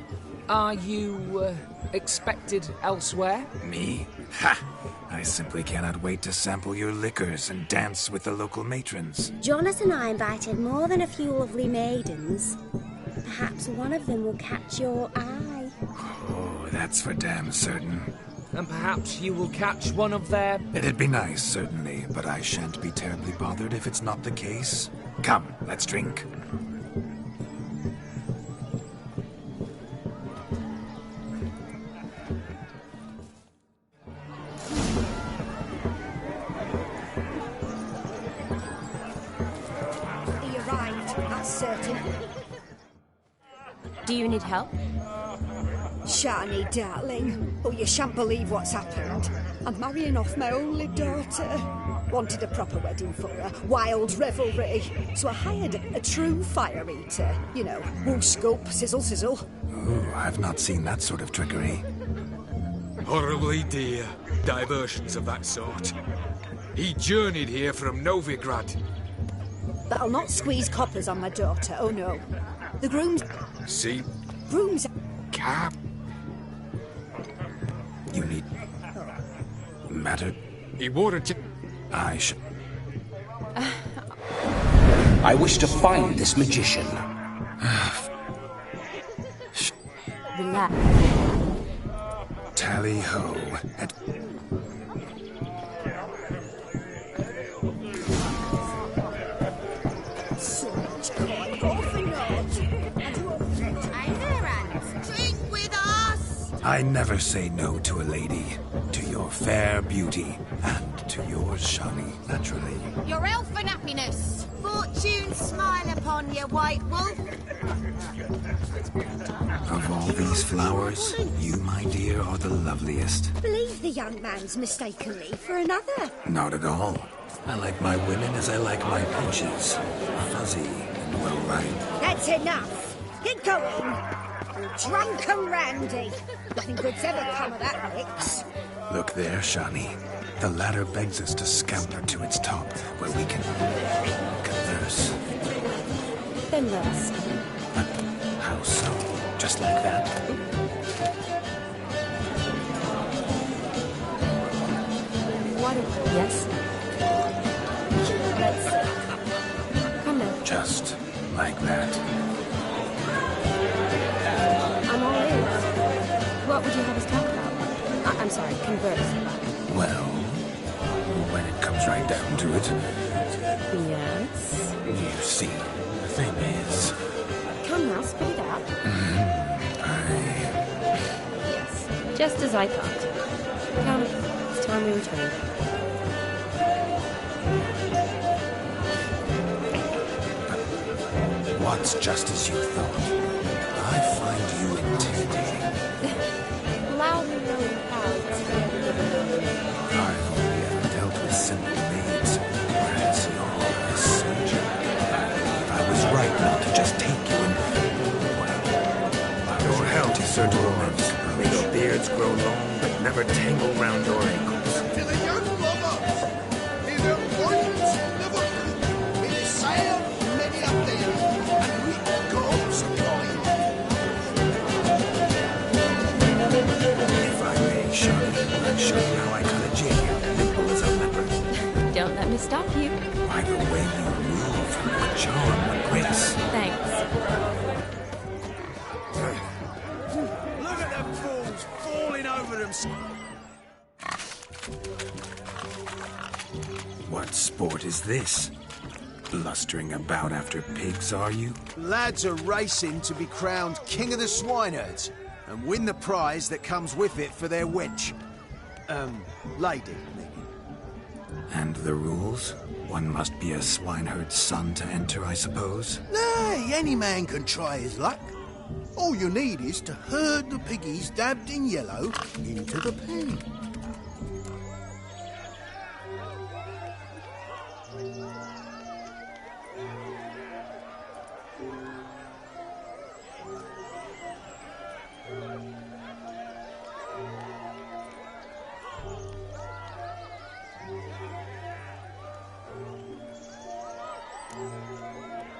Are you, expected elsewhere? Me? Ha! I simply cannot wait to sample your liquors and dance with the local matrons. Jonas and I invited more than a few lovely maidens. Perhaps one of them will catch your eye. Oh, that's for damn certain. And perhaps you will catch one of their... It'd be nice, certainly, but I shan't be terribly bothered if it's not the case. Come, let's drink. He arrived, that's certain. Do you need help? Shani, darling. Oh, you shan't believe what's happened. I'm marrying off my only daughter. Wanted a proper wedding for her, wild revelry. So I hired a true fire eater. You know, woo scoop, sizzle sizzle. Ooh, I've not seen that sort of trickery. Horribly dear diversions of that sort. He journeyed here from Novigrad. But I'll not squeeze coppers on my daughter, oh no. The grooms... See? Grooms... Cap. You need... matter? He wore a... I should... I wish to find this magician. Relax. Tally-ho. So much going off and Drink with us! I never say no to a lady. To your fair beauty. And to yours, Shani, naturally. Your elfin happiness. Fortune smile upon you, White Wolf. Of all these flowers, you, my dear, are the loveliest. Believe the young man's mistaken me for another. Not at all. I like my women as I like my peaches. Fuzzy and well-ripe. That's enough. Get going. You're drunk and randy. Nothing good's ever come of that mix. Look there, Shani. The ladder begs us to scamper to its top, where we can converse. Then rest. How so? Just like that? What? Yes? Let's... Come now. Just like that. I'm all ears. What would you have us talk about? I'm sorry, converse about. Well, when it comes right down to it. Yes? You see, the thing is... Come now, spit it out. Yes, just as I thought. Come, it's time we returned. What's just as you thought? I find you intimidating. Loudly knowing I've only ever dealt with simple maids, whereas you're a soldier. I was right not to just take you and... Your health is certain romance. May your beards grow long, but never tangle round your ankles. To the young lovers, may their fortunes never prove. May they sire many a day, and reap goals coin. If I may, Shani, I'll show you how I cut a jig, nimble as a leopard. Don't let me stop you. By the way you move, what charm, what grace. Thanks. Look at them fools falling over them. What sport is this? Blustering about after pigs, are you? Lads are racing to be crowned King of the Swineherds and win the prize that comes with it for their wench. Lady, maybe. And the rules? One must be a swineherd's son to enter, I suppose. Nay, any man can try his luck. All you need is to herd the piggies dabbed in yellow into the pen.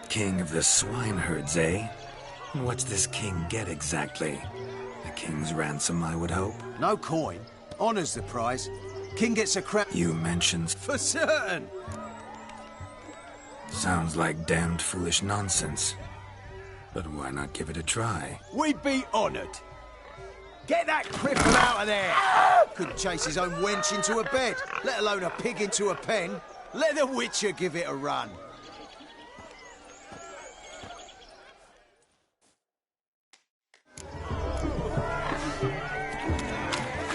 King of the swineherds, eh? And what's this king get exactly? A king's ransom, I would hope. No coin. Honour's the prize. King gets a crown. You mentioned... For certain. Sounds like damned foolish nonsense. But why not give it a try? We'd be honoured. Get that cripple out of there! Couldn't chase his own wench into a bed, let alone a pig into a pen. Let the Witcher give it a run.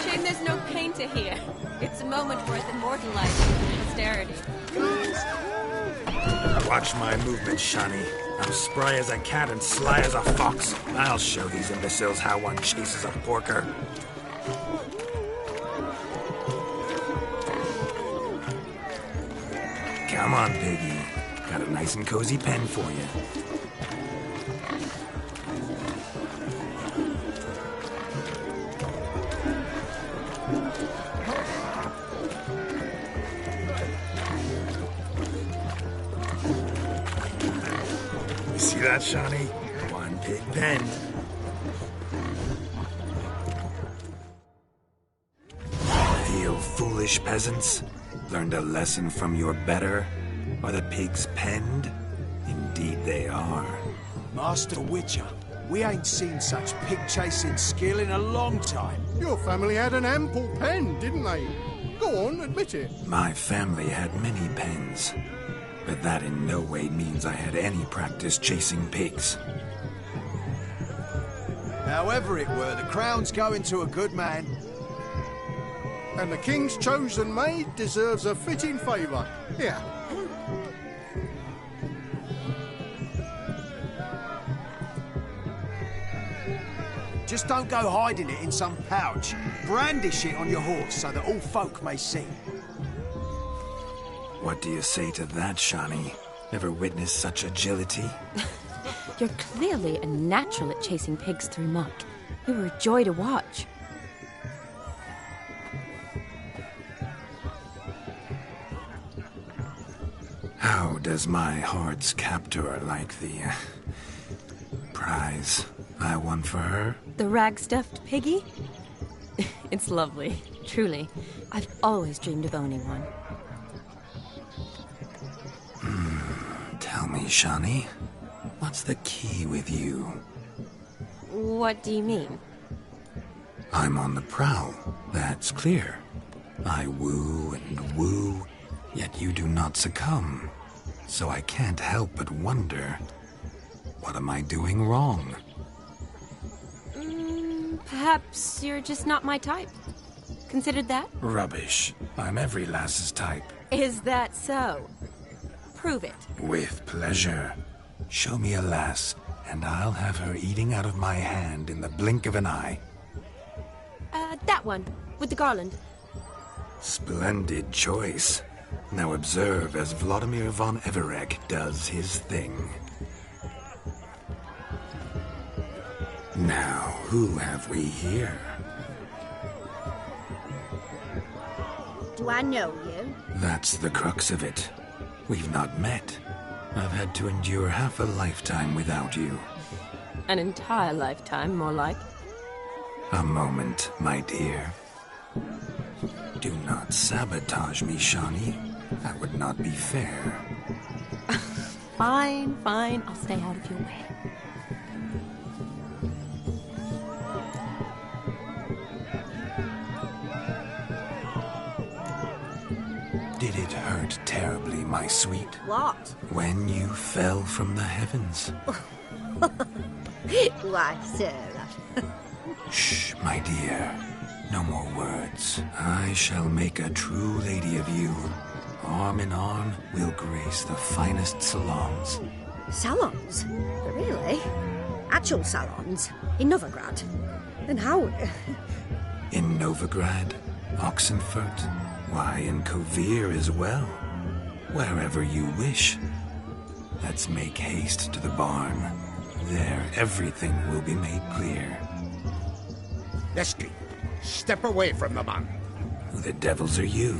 Shame there's no painter here. It's a moment worth immortalizing for posterity. Watch my movements, Shani. I'm spry as a cat and sly as a fox. I'll show these imbeciles how one chases a porker. Come on, piggy. Got a nice and cozy pen for you. See that, Shani? One big pen. Feel foolish, peasants? Learned a lesson from your better? Are the pigs penned? Indeed they are. Master Witcher, we ain't seen such pig-chasing skill in a long time. Your family had an ample pen, didn't they? Go on, admit it. My family had many pens. But that in no way means I had any practice chasing pigs. However it were, the crown's going to a good man. And the king's chosen maid deserves a fitting favour. Here. Just don't go hiding it in some pouch. Brandish it on your horse so that all folk may see. What do you say to that, Shani? Ever witnessed such agility? You're clearly a natural at chasing pigs through muck. You were a joy to watch. How does my heart's captor like the prize I won for her? The rag-stuffed piggy? It's lovely, truly. I've always dreamed of owning one. Tell me, Shani, what's the key with you? What do you mean? I'm on the prowl, that's clear. I woo and woo, yet you do not succumb. So I can't help but wonder, what am I doing wrong? Perhaps you're just not my type. Considered that? Rubbish. I'm every lass's type. Is that so? Prove it. With pleasure. Show me a lass, and I'll have her eating out of my hand in the blink of an eye. That one, with the garland. Splendid choice. Now observe as Vladimir von Everek does his thing. Now, who have we here? Do I know you? That's the crux of it. We've not met. I've had to endure half a lifetime without you. An entire lifetime, more like. A moment, my dear. Do not sabotage me, Shani. That would not be fair. Fine, fine. I'll stay out of your way. Did it hurt terribly, my sweet? What? When you fell from the heavens. Why, Sarah. Shh, my dear. No more words. I shall make a true lady of you. arm in arm, we'll grace the finest salons. Salons? Really? Actual salons? In Novigrad? And how? In Novigrad, Oxenfurt, why, in Kovir as well. Wherever you wish. Let's make haste to the barn. There, everything will be made clear. Lesky, step away from the man. Who the devils are you?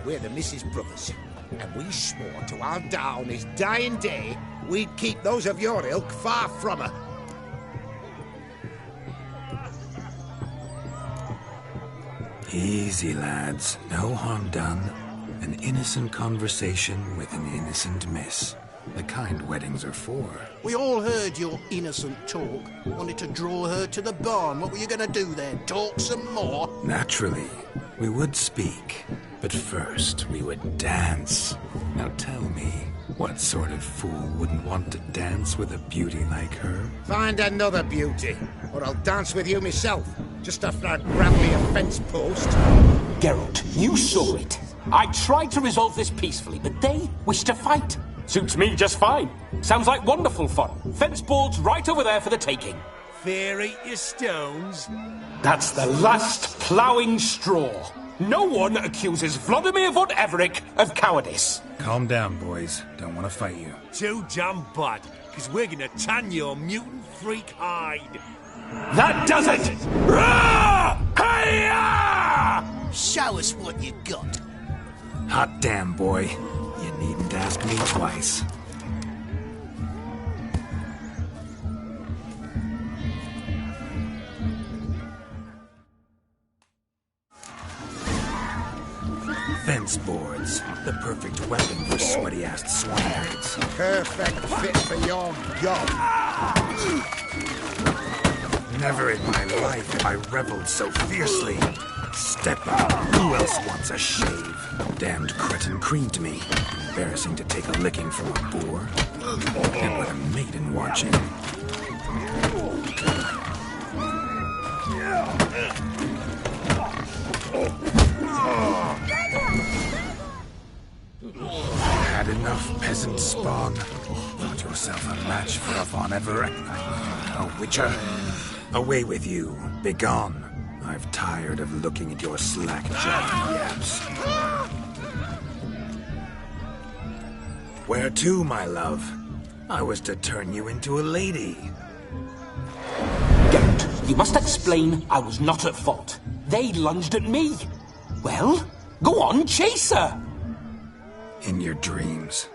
We're the Mrs. Brothers, and we swore to our da on his dying day we'd keep those of your ilk far from her. Easy, lads. No harm done. An innocent conversation with an innocent miss. The kind weddings are for. We all heard your innocent talk. Wanted to draw her to the barn. What were you going to do then? Talk some more? Naturally, we would speak. But first, we would dance. Now tell me, what sort of fool wouldn't want to dance with a beauty like her? Find another beauty, or I'll dance with you myself, just after I grab me a fence post. Geralt, you saw it. I tried to resolve this peacefully, but they wish to fight. Suits me just fine. Sounds like wonderful fun. Fence boards right over there for the taking. Fear eat your stones. That's the last ploughing straw. No one accuses Vladimir von Everett of cowardice. Calm down, boys. Don't want to fight you. Too damn bad, because we're gonna tan your mutant freak hide. That does it! Rah! Hi-ya! Show us what you got. Hot damn, boy. You needn't ask me twice. Fence boards. The perfect weapon for sweaty-assed swineherds. Perfect fit for your gob. Never in my life have I reveled so fiercely. Step up. Who else wants a shave? Damned cretin creamed me. Embarrassing to take a licking from a boar. And with a maiden watching. Had enough peasant spawn. Thought yourself a match for a von Everett. A witcher. Away with you. Begone. I've tired of looking at your slack-jawed yaps. Where to, my love? I was to turn you into a lady. Geralt, you must explain I was not at fault. They lunged at me. Well, go on, chase her. In your dreams.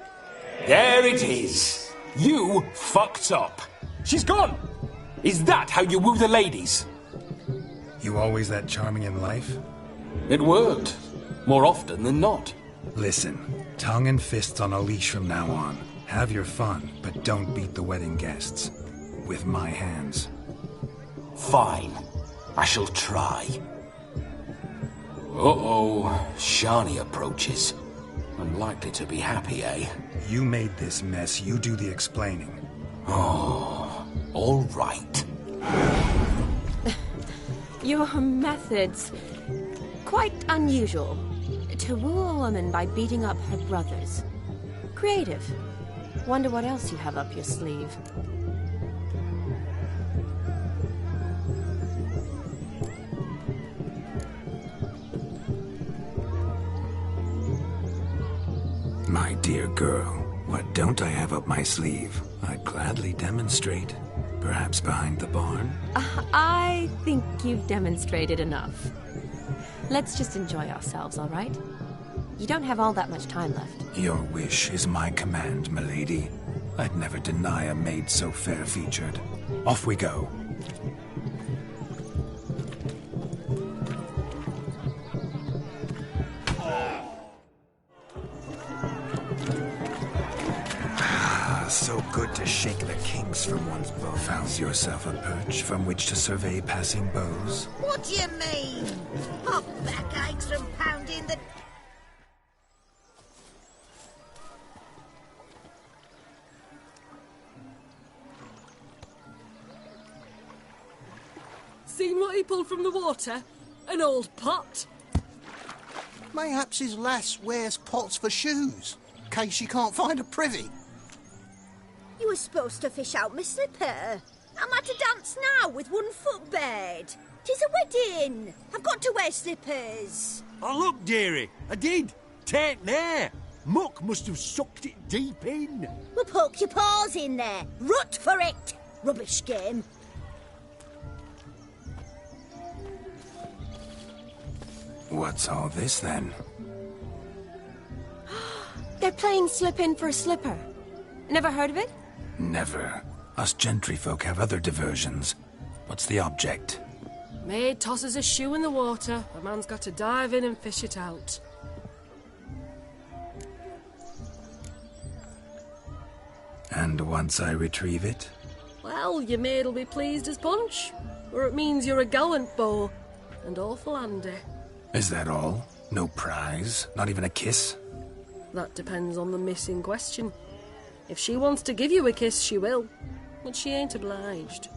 There it is. You fucked up. She's gone. Is that how you woo the ladies? You always that charming in life? It worked. More often than not. Listen, tongue and fists on a leash from now on. Have your fun, but don't beat the wedding guests. With my hands. Fine. I shall try. Uh-oh. Shani approaches. Unlikely to be happy, eh? You made this mess. You do the explaining. Oh, all right. Your methods... quite unusual. To woo a woman by beating up her brothers. Creative. Wonder what else you have up your sleeve. My dear girl, what don't I have up my sleeve? I'd gladly demonstrate. Perhaps behind the barn? I think you've demonstrated enough. Let's just enjoy ourselves, all right? You don't have all that much time left. Your wish is my command, milady. I'd never deny a maid so fair-featured. Off we go. So good to shake the kinks from one's bow. Found yourself a perch from which to survey passing beaux. What do you mean? My back aches from pounding the... Seen what he pulled from the water? An old pot? Mayhaps his lass wears pots for shoes, in case she can't find a privy. You were supposed to fish out my slipper. I'm at a dance now with one foot bared. 'Tis a wedding. I've got to wear slippers. Oh, look, dearie, I did. Tain't there. Muck must have sucked it deep in. Well, poke your paws in there. Rut for it. Rubbish game. What's all this, then? They're playing slip in for a slipper. Never heard of it? Never. Us gentry folk have other diversions. What's the object? Maid tosses a shoe in the water. A man's got to dive in and fish it out. And once I retrieve it? Well, your maid'll be pleased as punch. Or it means you're a gallant beau. And awful handy. Is that all? No prize? Not even a kiss? That depends on the miss in question. If she wants to give you a kiss, she will. But she ain't obliged.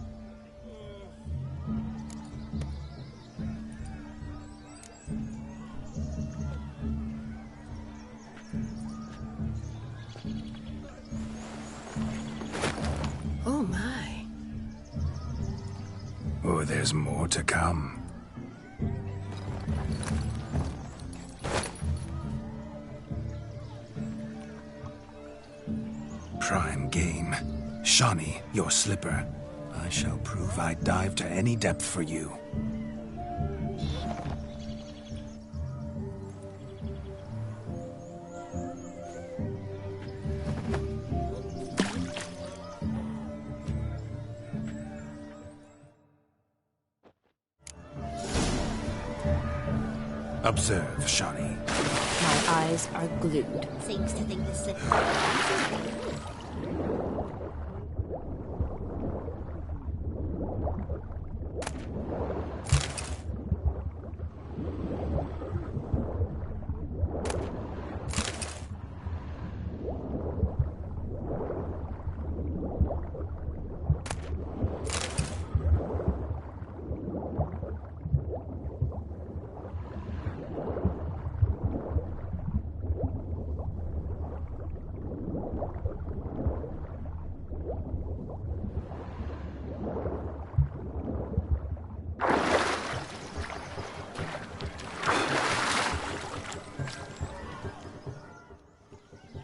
Oh, my. Oh, there's more to come. Prime game. Shawnee, your slipper. I shall prove I'd dive to any depth for you. Observe, Shawnee. My eyes are glued. Seems to think the slipper.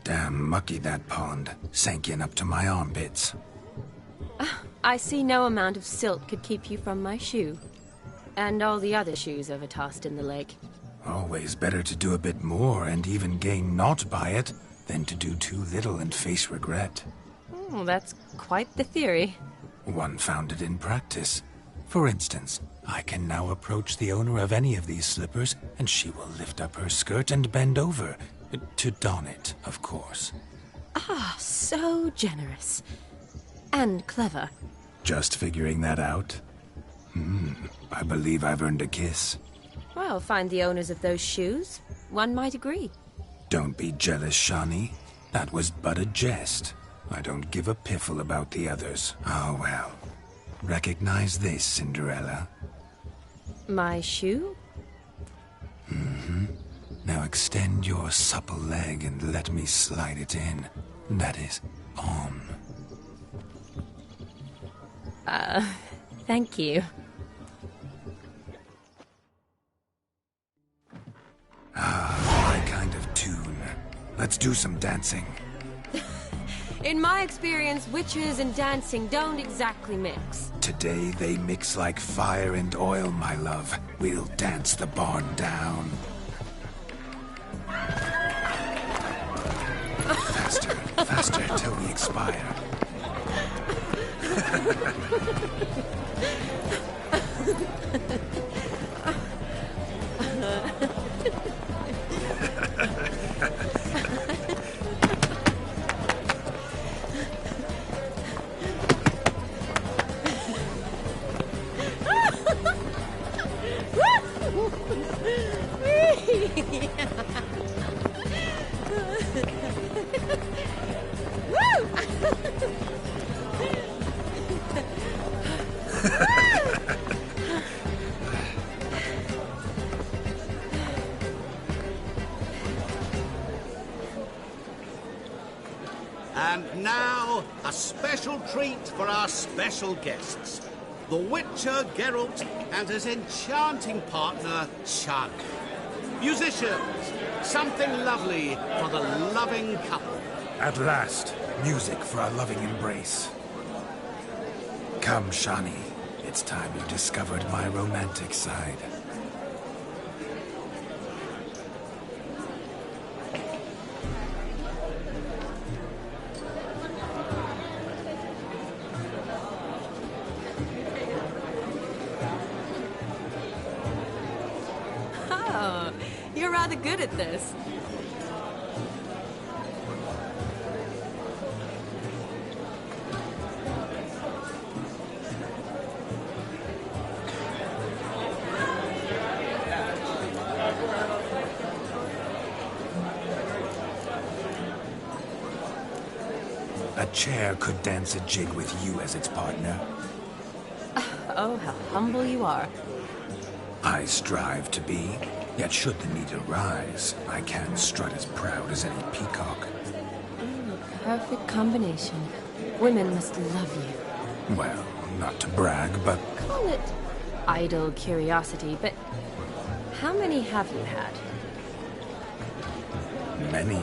Damn mucky, that pond. Sank in up to my armpits. I see no amount of silt could keep you from my shoe. And all the other shoes ever tossed in the lake. Always better to do a bit more and even gain naught by it than to do too little and face regret. Oh, that's quite the theory. One founded in practice. For instance, I can now approach the owner of any of these slippers, and she will lift up her skirt and bend over. To don it, of course. Ah, so generous. And clever. Just figuring that out? I believe I've earned a kiss. Well, find the owners of those shoes. One might agree. Don't be jealous, Shawnee. That was but a jest. I don't give a piffle about the others. Oh, well. Recognize this, Cinderella. My shoe? Now extend your supple leg and let me slide it in. That is, on. Thank you. My kind of tune. Let's do some dancing. In my experience, witches and dancing don't exactly mix. Today they mix like fire and oil, my love. We'll dance the barn down. Faster, faster, till we expire. treat for our special guests. The Witcher Geralt and his enchanting partner, Shani. Musicians, something lovely for the loving couple. At last, music for our loving embrace. Come, Shani. It's time you discovered my romantic side. Oh, you're rather good at this. A chair could dance a jig with you as its partner. Oh, how humble you are. I strive to be, yet should the need arise, I can strut as proud as any peacock. Perfect combination. Women must love you. Well, not to brag, but Call it idle curiosity, but how many have you had? many.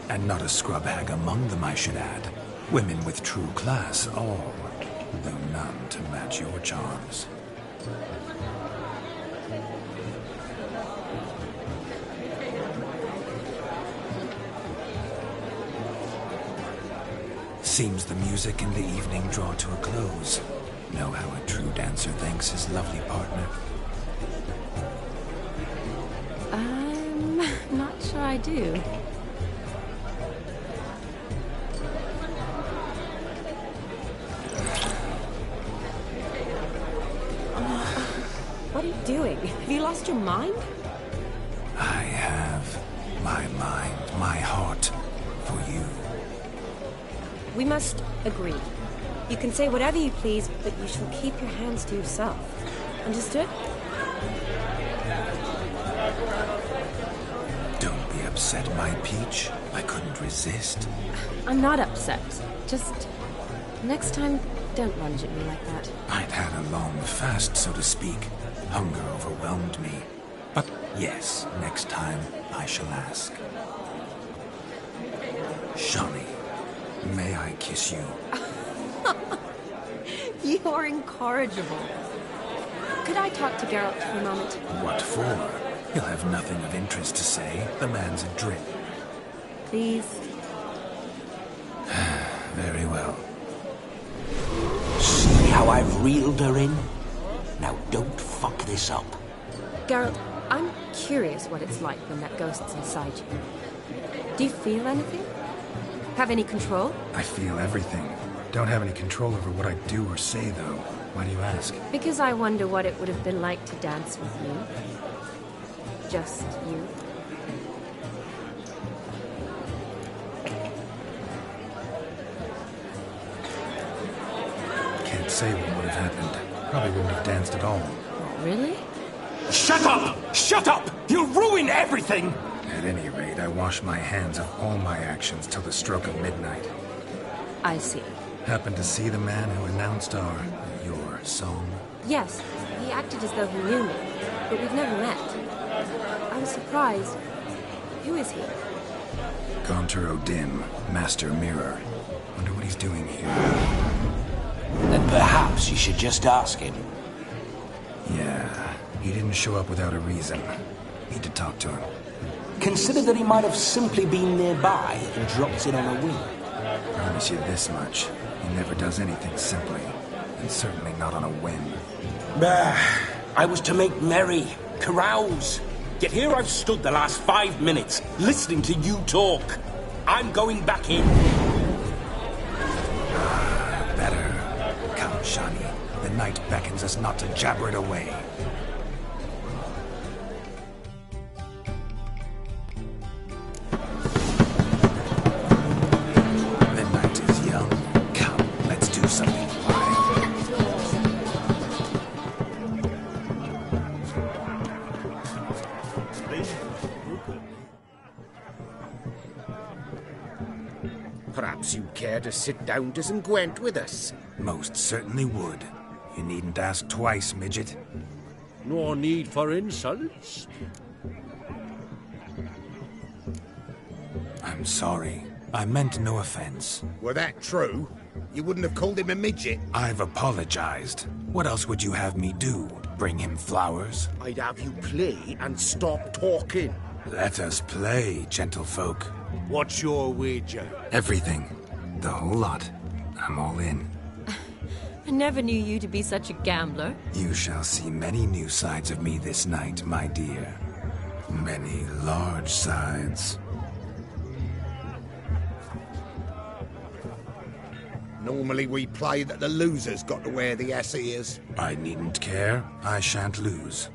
And not a scrub hag among them, I should add. Women with true class, all, though none to match your charms. Seems the music and the evening draw to a close. Know how a true dancer thanks his lovely partner. I'm not sure I do. What are you doing? Have you lost your mind? I have my mind, my heart for you. We must agree. You can say whatever you please, but you shall keep your hands to yourself. Understood? Don't be upset, my peach. I couldn't resist. I'm not upset. Just next time, don't lunge at me like that. I'd had a long fast, so to speak. Hunger overwhelmed me. But yes, next time I shall ask. Shani, may I kiss you? You're incorrigible. Could I talk to Geralt for a moment? What for? He'll have nothing of interest to say. The man's adrift. Please? Very well. See how I've reeled her in? Now don't fuck this up. Geralt, I'm curious what it's like when that ghost's inside you. Do you feel anything? Have any control? I feel everything. Don't have any control over what I do or say, though. Why do you ask? Because I wonder what it would have been like to dance with you. Just you. Can't say what would have happened. Probably wouldn't have danced at all. Really? Shut up! Shut up! You'll ruin everything! At any rate, I wash my hands of all my actions till the stroke of midnight. I see. Happened to see the man who announced your song? Yes, he acted as though he knew me, but we've never met. I was surprised. Who is he? Gaunter Odin, Master Mirror. Wonder what he's doing here. Then perhaps you should just ask him. Yeah, he didn't show up without a reason. Need to talk to him. Consider that he might have simply been nearby and dropped in on a whim. Promise you this much. He never does anything simply. And certainly not on a whim. I was to make merry, carouse. Yet here I've stood the last 5 minutes, listening to you talk. I'm going back in. Better. Come, Shani. The night beckons us not to jabber it away. The night is young. Come, let's do something wild. Perhaps Perhaps you'd care to sit down to some Gwent with us. Most certainly would. You needn't ask twice, midget. No need for insults. I'm sorry. I meant no offense. Were that true, you wouldn't have called him a midget. I've apologized. What else would you have me do? Bring him flowers? I'd have you play and stop talking. Let us play, gentlefolk. What's your wager? Everything. The whole lot. I'm all in. I never knew you to be such a gambler. You shall see many new sides of me this night, my dear. Many large sides. Normally we play that the loser's got to wear the ass ears. I needn't care. I shan't lose.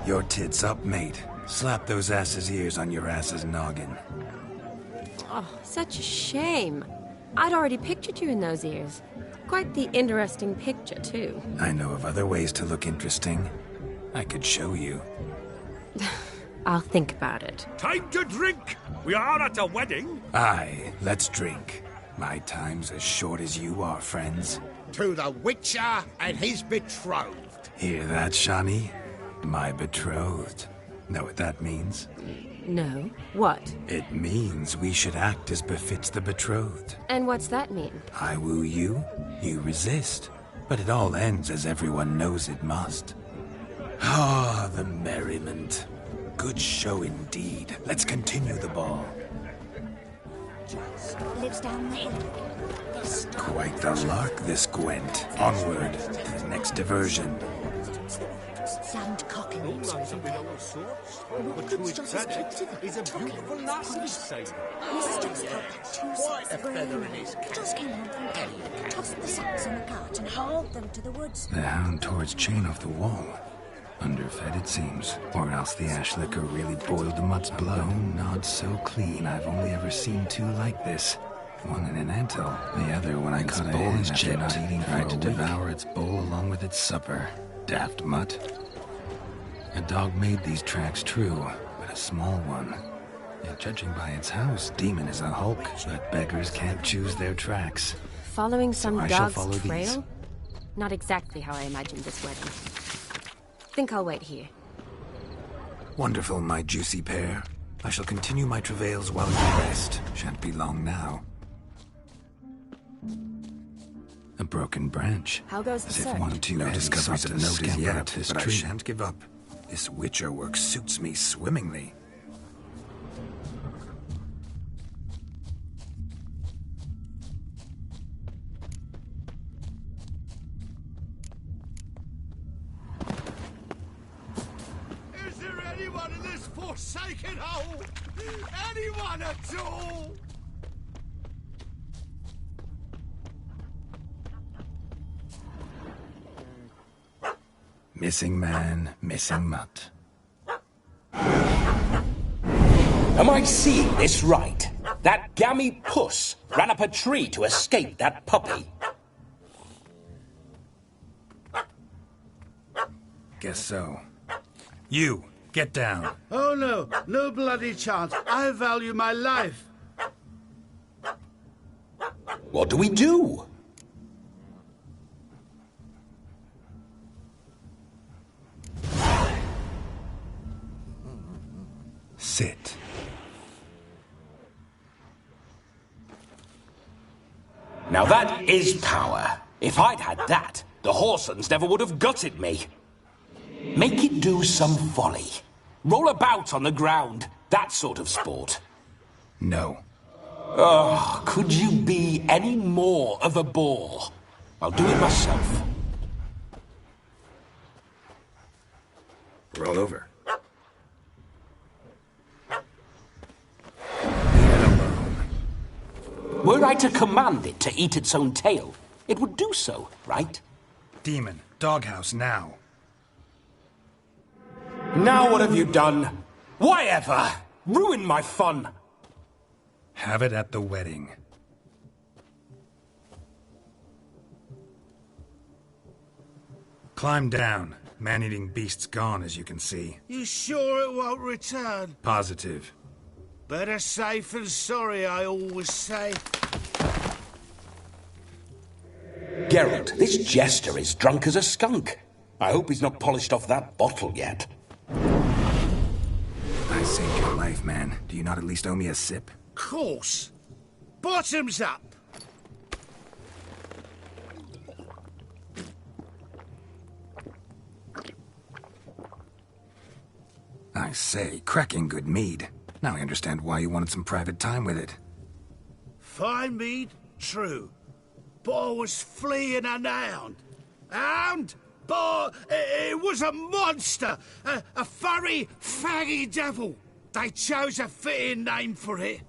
Your tits up, mate. Slap those asses' ears on your ass's noggin. Oh, such a shame. I'd already pictured you in those ears. Quite the interesting picture, too. I know of other ways to look interesting. I could show you. I'll think about it. Time to drink! We are at a wedding. Aye, let's drink. My time's as short as you are, friends. To the Witcher and his betrothed. Hear that, Shani? My betrothed. Know what that means? No. What? It means we should act as befits the betrothed. And what's that mean? I woo you, you resist. But it all ends as everyone knows it must. Ah, the merriment. Good show indeed. Let's continue the ball. Lives down the hill. Quite the lark, this Gwent. Onward to the next diversion. Damned cock and All lads have been all sorts. But to his credit, he's a beautiful lass, he's saying. Mrs. Joss had two Quite sets a of feather rain. in his cap. Just came home from Kent, tossed the sacks in the cart and hauled them to the woods. The hound tore its chain off the wall. Underfed, it seems. Or else the ash liquor really boiled the mutt's blood. Oh, not so clean. I've only ever seen two like this. One in an anthill, the other when I caught a hen after not eating tried to devour its bowl along with its supper. Daft mutt. A dog made these tracks true, but a small one. Yet judging by its house, Demon is a hulk, but beggars can't choose their tracks. Following some I shall dog's follow trail? these. Not exactly how I imagined this wedding. Think I'll wait here. Wonderful, my juicy pair. I shall continue my travails while you rest. Shan't be long now. A broken branch. How goes the As if search? one too no discoveries of notice yet, but I shan't give up. This Witcher work suits me swimmingly. Is there anyone in this forsaken hole? Anyone at all? Missing man, missing mutt. Am I seeing this right? That gammy puss ran up a tree to escape that puppy. Guess so. You, get down. Oh no, no bloody chance. I value my life. What do we do? Sit. Now that is power. If I'd had that, the Horsons never would have gutted me. Make it do some folly. Roll about on the ground. That sort of sport. No. Oh, could you be any more of a bore? I'll do it myself. Roll over. Were I to command it to eat its own tail, it would do so, right? Demon, doghouse now. Now what have you done? Why ever? Ruin my fun. Have it at the wedding. Climb down. Man-eating beast's gone, as you can see. You sure it won't return? Positive. Better safe than sorry, I always say. Geralt, this jester is drunk as a skunk. I hope he's not polished off that bottle yet. I saved your life, man. Do you not at least owe me a sip? Course. Bottoms up. I say, cracking good mead. Now I understand why you wanted some private time with it. Fine mead, true. But I was fleeing a hound. Hound? But it was a monster. A furry, faggy devil. They chose a fitting name for it.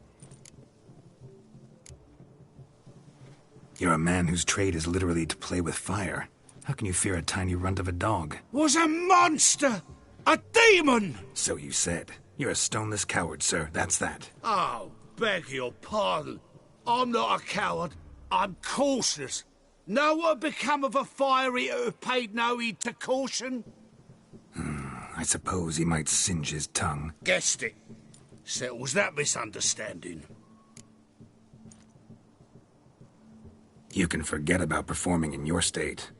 You're a man whose trade is literally to play with fire. How can you fear a tiny runt of a dog? Was a monster. A demon! So you said. You're a stoneless coward, sir. That's that. Oh, beg your pardon. I'm not a coward. I'm cautious. Know what become of a fire eater who paid no heed to caution? I suppose he might singe his tongue. Guessed it. Settles that misunderstanding. You can forget about performing in your state.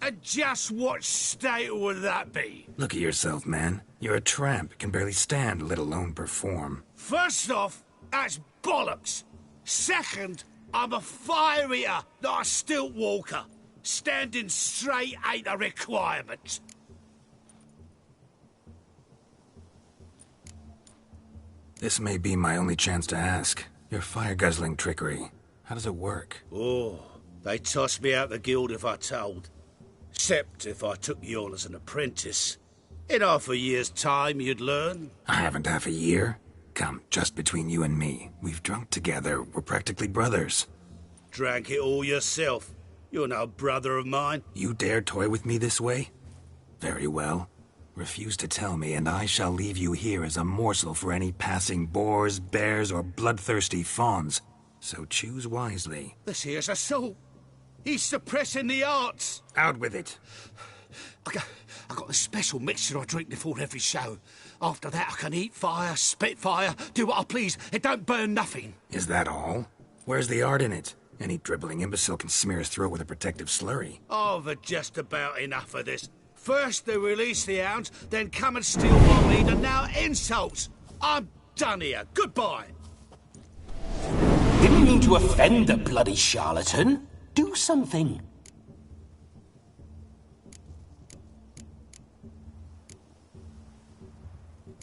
And just what state would that be? Look at yourself, man. You're a tramp, can barely stand, let alone perform. First off, that's bollocks. Second, I'm a fire eater, not a stilt walker. Standing straight ain't a requirement. This may be my only chance to ask. Your fire-guzzling trickery, how does it work? Oh, they toss me out the guild if I told. Except if I took you on as an apprentice. In half a year's time, you'd learn. I haven't half a year. Come, just between you and me. We've drunk together. We're practically brothers. Drank it all yourself. You're no brother of mine. You dare toy with me this way? Very well. Refuse to tell me, and I shall leave you here as a morsel for any passing boars, bears, or bloodthirsty fawns. So choose wisely. This here's assault. He's suppressing the arts. Out with it. I got a special mixture I drink before every show. After that, I can eat fire, spit fire, do what I please. It don't burn nothing. Is that all? Where's the art in it? Any dribbling imbecile can smear his throat with a protective slurry. I've had just about enough of this. First they release the hounds, then come and steal my meat, and now insults. I'm done here. Goodbye. Didn't mean to offend the bloody charlatan. Do something.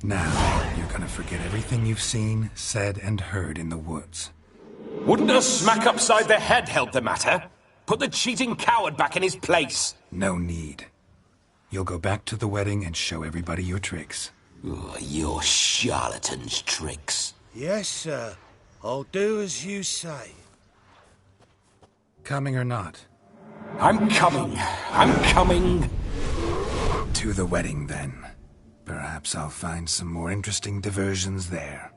Now, you're gonna forget everything you've seen, said, and heard in the woods. Wouldn't a smack upside the head help the matter? Put the cheating coward back in his place. No need. You'll go back to the wedding and show everybody your tricks. Oh, your charlatan's tricks. Yes, sir. I'll do as you say. Coming or not? I'm coming. I'm coming. To the wedding, then. Perhaps I'll find some more interesting diversions there.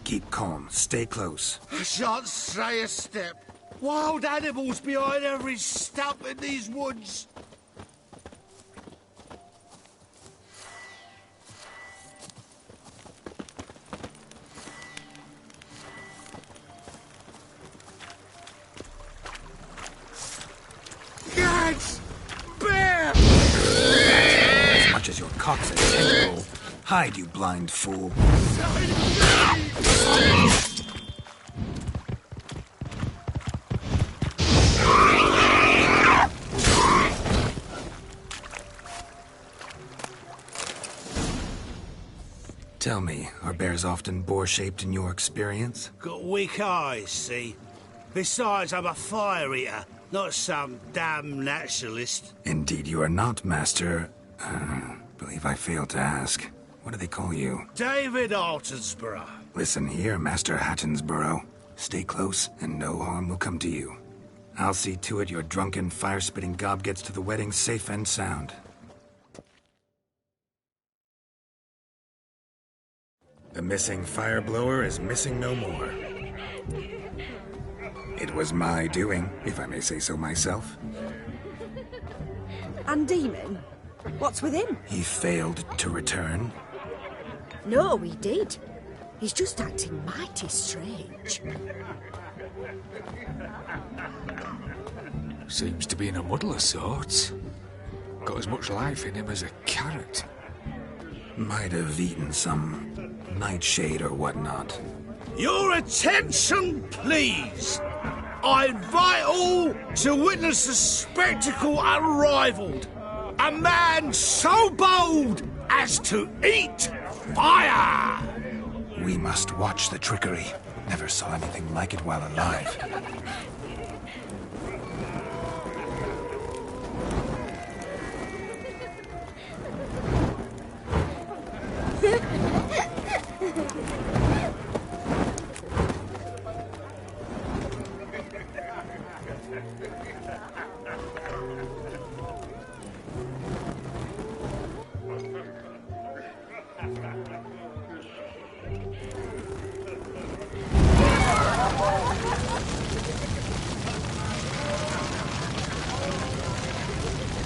Keep calm. Stay close. I shan't stray a step. Wild animals behind every stump in these woods. Gads! Bear! As much as your cock's a tendril. Hide, you blind fool. Tell me, are bears often boar-shaped in your experience? Got weak eyes, see? Besides, I'm a fire eater, not some damn naturalist. Indeed you are not, Master... believe I failed to ask. What do they call you? David Altonsborough. Listen here, Master Hattonsborough. Stay close, and no harm will come to you. I'll see to it your drunken, fire-spitting gob gets to the wedding safe and sound. The missing fire blower is missing no more. It was my doing, if I may say so myself. And Demon? What's with him? He failed to return. No, he did. He's just acting mighty strange. Seems to be in a muddle of sorts. Got as much life in him as a carrot. Might have eaten some nightshade or whatnot. Your attention, please. I invite all to witness a spectacle unrivaled. A man so bold as to eat fire! We must watch the trickery. Never saw anything like it while alive.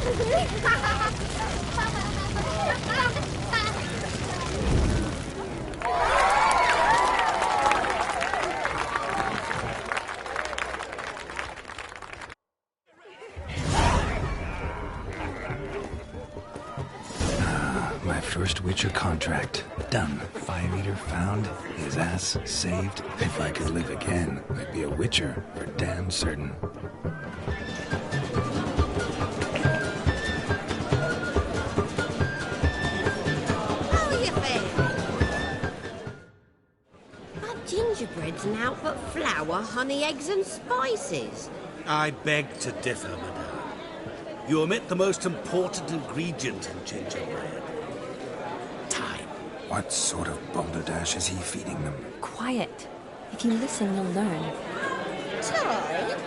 My first Witcher contract. Done. 5-eater found. His ass saved. If I could live again, I'd be a Witcher for damn certain. How are you faring? That gingerbread's now but flour, honey, eggs and spices. I beg to differ, madame. You omit the most important ingredient in gingerbread. Time. What sort of balderdash is he feeding them? Quiet. If you listen, you'll learn. Time?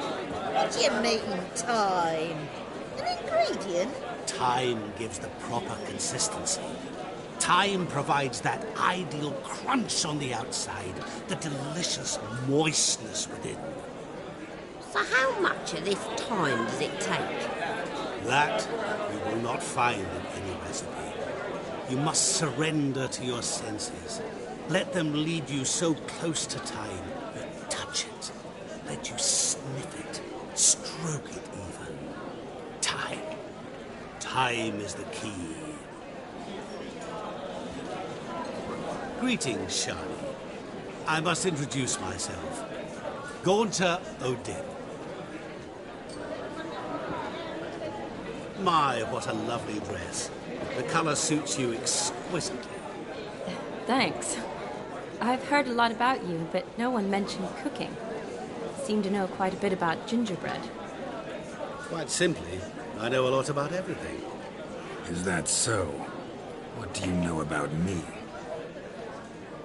What do you mean, time? An ingredient? Time gives the proper consistency. Time provides that ideal crunch on the outside, the delicious moistness within. So how much of this time does it take? That you will not find in any recipe. You must surrender to your senses. Let them lead you so close to time, you touch it. Let you sniff it, stroke it even. Time. Time is the key. Greetings, Shani. I must introduce myself. Gaunter Odin. My, what a lovely dress. The color suits you exquisitely. Thanks. I've heard a lot about you, but no one mentioned cooking. Seem to know quite a bit about gingerbread. Quite simply, I know a lot about everything. Is that so? What do you know about me?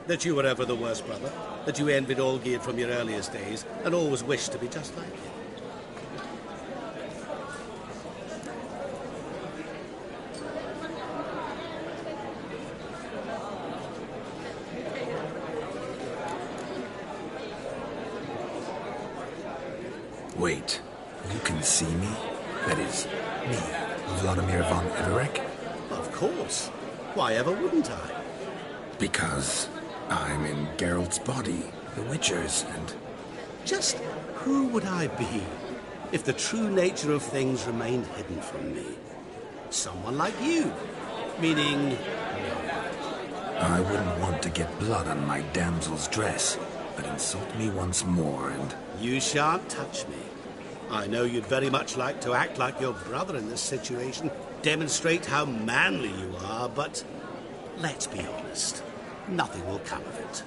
That you were ever the worst brother, that you envied Olgierd from your earliest days, and always wished to be just like him. Wait, you can see me? That is, me, Vladimir von Everek? Of course. Why ever wouldn't I? Because I'm in Geralt's body, the Witcher's, and... Just who would I be if the true nature of things remained hidden from me? Someone like you. Meaning... I wouldn't want to get blood on my damsel's dress, but insult me once more and... You shan't touch me. I know you'd very much like to act like your brother in this situation, demonstrate how manly you are, but let's be honest, nothing will come of it.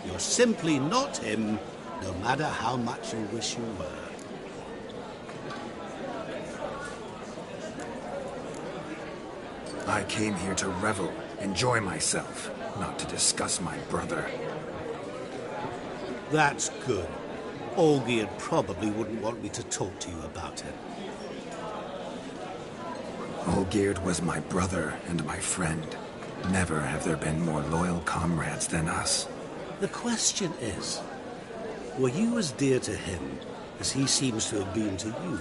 You're simply not him, no matter how much you wish you were. I came here to revel, enjoy myself, not to discuss my brother. That's good. Olgierd probably wouldn't want me to talk to you about him. Olgierd was my brother and my friend. Never have there been more loyal comrades than us. The question is, were you as dear to him as he seems to have been to you?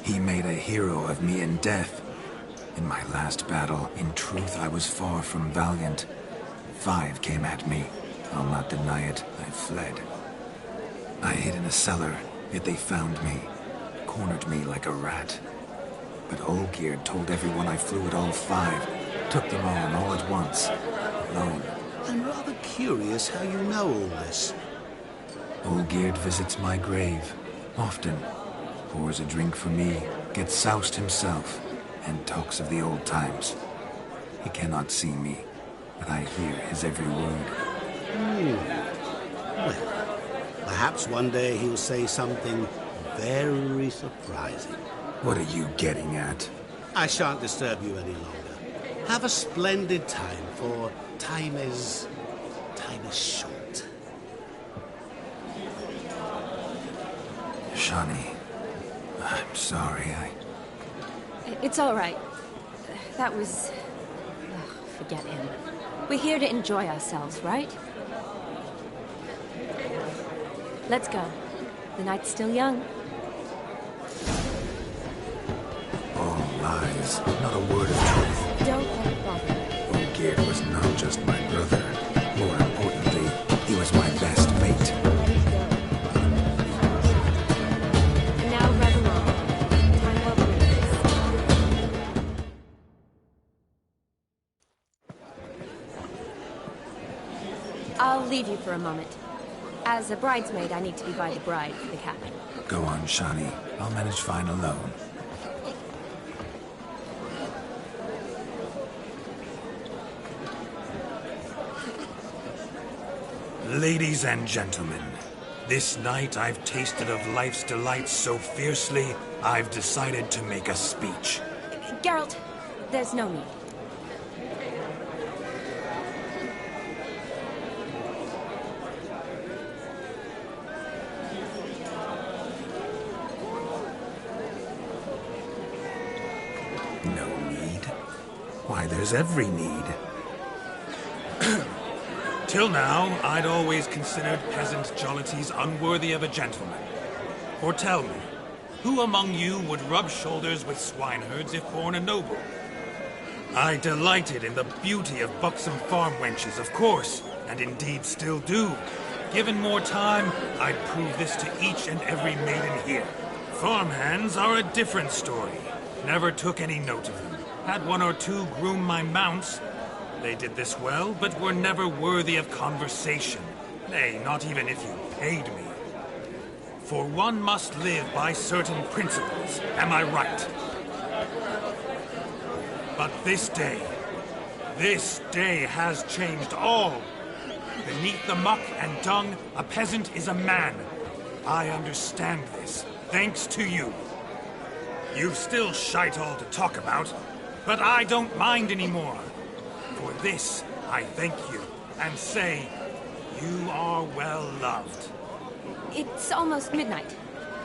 He made a hero of me in death. In my last battle, in truth, I was far from valiant. 5 came at me. I'll not deny it, I fled. I hid in a cellar, yet they found me, cornered me like a rat. But Olgierd told everyone I flew at all 5, took them on all at once, alone. I'm rather curious how you know all this. Olgierd visits my grave, often, pours a drink for me, gets soused himself, and talks of the old times. He cannot see me, but I hear his every word. Well, perhaps one day he'll say something very surprising. What are you getting at? I shan't disturb you any longer. Have a splendid time, for time is short. Shani, I'm sorry, It's all right. That was... Ugh, forget him. We're here to enjoy ourselves, right? Let's go. The night's still young. Oh, lies, not a word of truth. Don't let it bother me. Olgierd was not just my brother. More importantly, he was my best mate. And now right along. Time well spent. I'll leave you for a moment. As a bridesmaid, I need to be by the bride for the captain. Go on, Shani. I'll manage fine alone. Ladies and gentlemen, this night I've tasted of life's delights so fiercely, I've decided to make a speech. Geralt, there's no need. No need? Why, there's every need. Till now, I'd always considered peasant jollities unworthy of a gentleman. For tell me, who among you would rub shoulders with swineherds if born a noble? I delighted in the beauty of buxom farm wenches, of course, and indeed still do. Given more time, I'd prove this to each and every maiden here. Farmhands are a different story. Never took any note of them. Had one or two groom my mounts. They did this well, but were never worthy of conversation. Nay, not even if you paid me. For one must live by certain principles, am I right? But this day has changed all. Beneath the muck and dung, a peasant is a man. I understand this, thanks to you. You've still shite all to talk about, but I don't mind anymore. For this, I thank you, and say, you are well loved. It's almost midnight.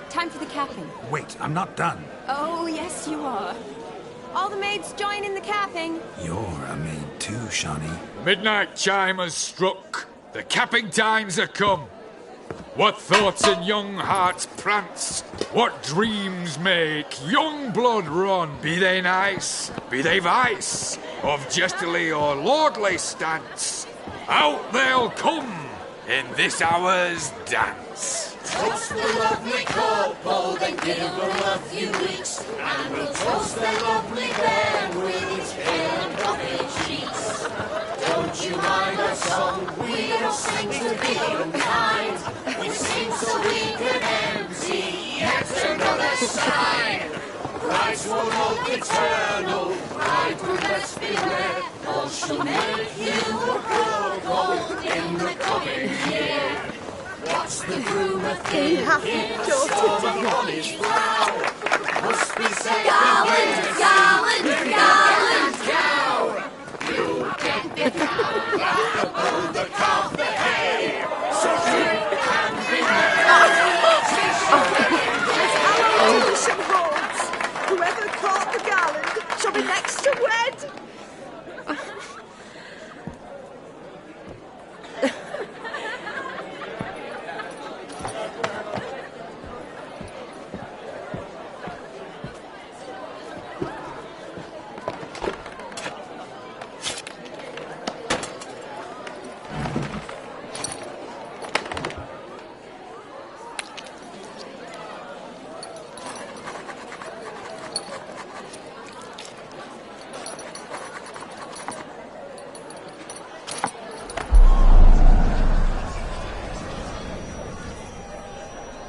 Time for the capping. Wait, I'm not done. Oh, yes, you are. All the maids join in the capping. You're a maid too, Shani. Midnight chime has struck. The capping times are come. What thoughts in young hearts prance? What dreams make young blood run? Be they nice, be they vice, of jestily or lordly stance, out they'll come in this hour's dance. Toast the lovely couple, then give them a few weeks, and we'll toast the lovely bairn with its pale and puffy cheeks. Don't you mind our song? We don't sing to be unkind. We sing so we can empty yet another sign. Brides will look eternal, bride will best beware, or she'll make you a cuckold in the coming year. What's the groom a thinking? Storm upon his brow. Must be said gallant, gallant, gallant cow. You get the cow, oh, the calf, the hay. So drink and be merry. Whoever caught the gallant shall be next to wed.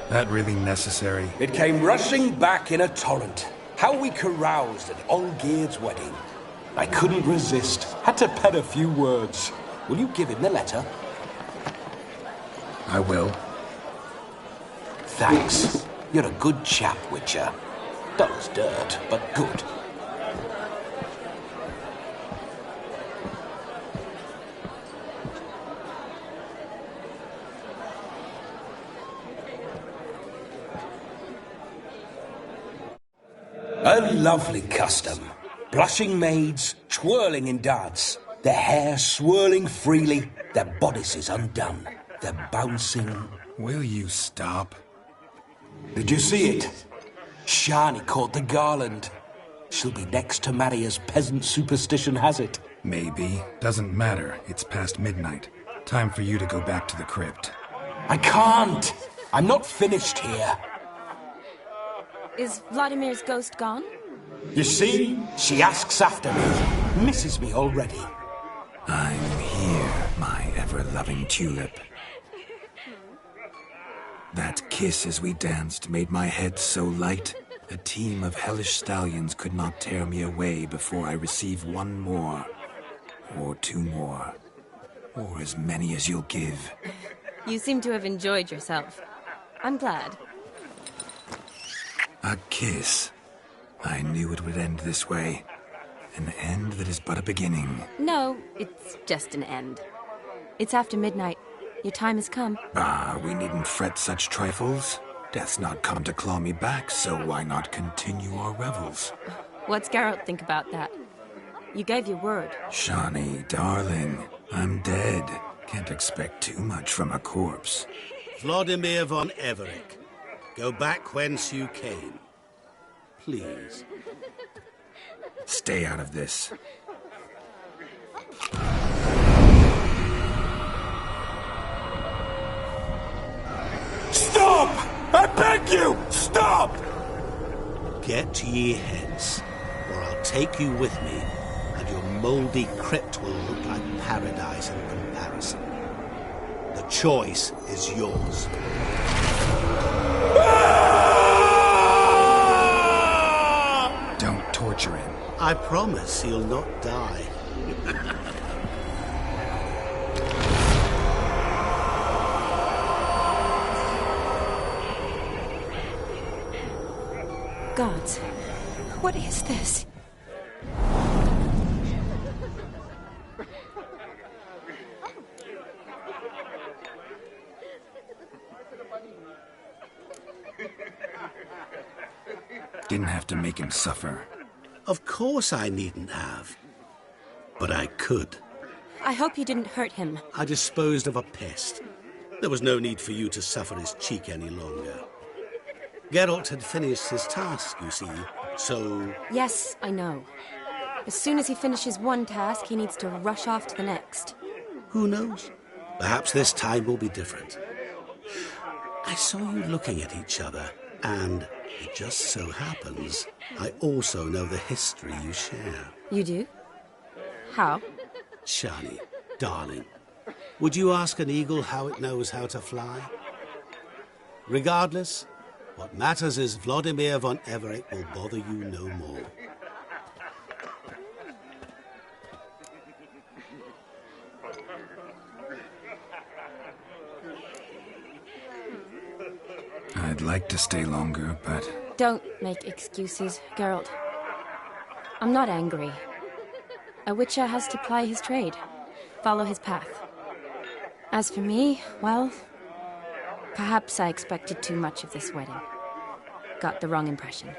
That really necessary? It came rushing back in a torrent. How we caroused at Olgierd's wedding. I couldn't resist. Had to pen a few words. Will you give him the letter? I will. Thanks. You're a good chap, Witcher. Dull as dirt, but good. A lovely custom. Blushing maids, twirling in dance, their hair swirling freely, their bodices undone, their bouncing... Will you stop? Did you see it? Shani caught the garland. She'll be next to marry as peasant superstition has it. Maybe. Doesn't matter. It's past midnight. Time for you to go back to the crypt. I can't! I'm not finished here. Is Vladimir's ghost gone? You see? She asks after me. Misses me already. I'm here, my ever-loving tulip. That kiss as we danced made my head so light. A team of hellish stallions could not tear me away before I receive one more. Or two more. Or as many as you'll give. You seem to have enjoyed yourself. I'm glad. A kiss. I knew it would end this way. An end that is but a beginning. No, it's just an end. It's after midnight. Your time has come. We needn't fret such trifles. Death's not come to claw me back, so why not continue our revels? What's Geralt think about that? You gave your word. Shani, darling, I'm dead. Can't expect too much from a corpse. Vladimir von Everec, go back whence you came. Please. Stay out of this. Stop! I beg you! Stop! Get ye hence, or I'll take you with me, and your mouldy crypt will look like paradise in comparison. The choice is yours. Don't torture him. I promise he'll not die. Gods, what is this? Didn't have to make him suffer. Of course I needn't have. But I could. I hope you didn't hurt him. I disposed of a pest. There was no need for you to suffer his cheek any longer. Geralt had finished his task, you see, so... Yes, I know. As soon as he finishes one task, he needs to rush off to the next. Who knows? Perhaps this time will be different. I saw you looking at each other, and it just so happens I also know the history you share. You do? How? Shani, darling, would you ask an eagle how it knows how to fly? Regardless, what matters is Vladimir von Everec will bother you no more. I'd like to stay longer, but... Don't make excuses, Geralt. I'm not angry. A witcher has to ply his trade, follow his path. As for me, well, perhaps I expected too much of this wedding. Got the wrong impression.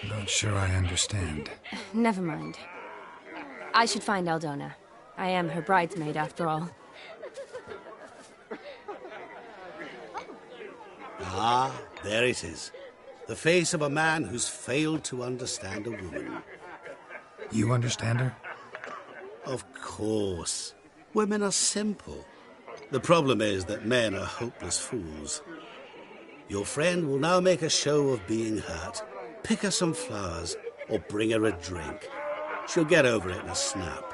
Not sure I understand. Never mind. I should find Aldona. I am her bridesmaid, after all. Ah, there it is. The face of a man who's failed to understand a woman. You understand her? Of course. Women are simple. The problem is that men are hopeless fools. Your friend will now make a show of being hurt, pick her some flowers, or bring her a drink. She'll get over it in a snap.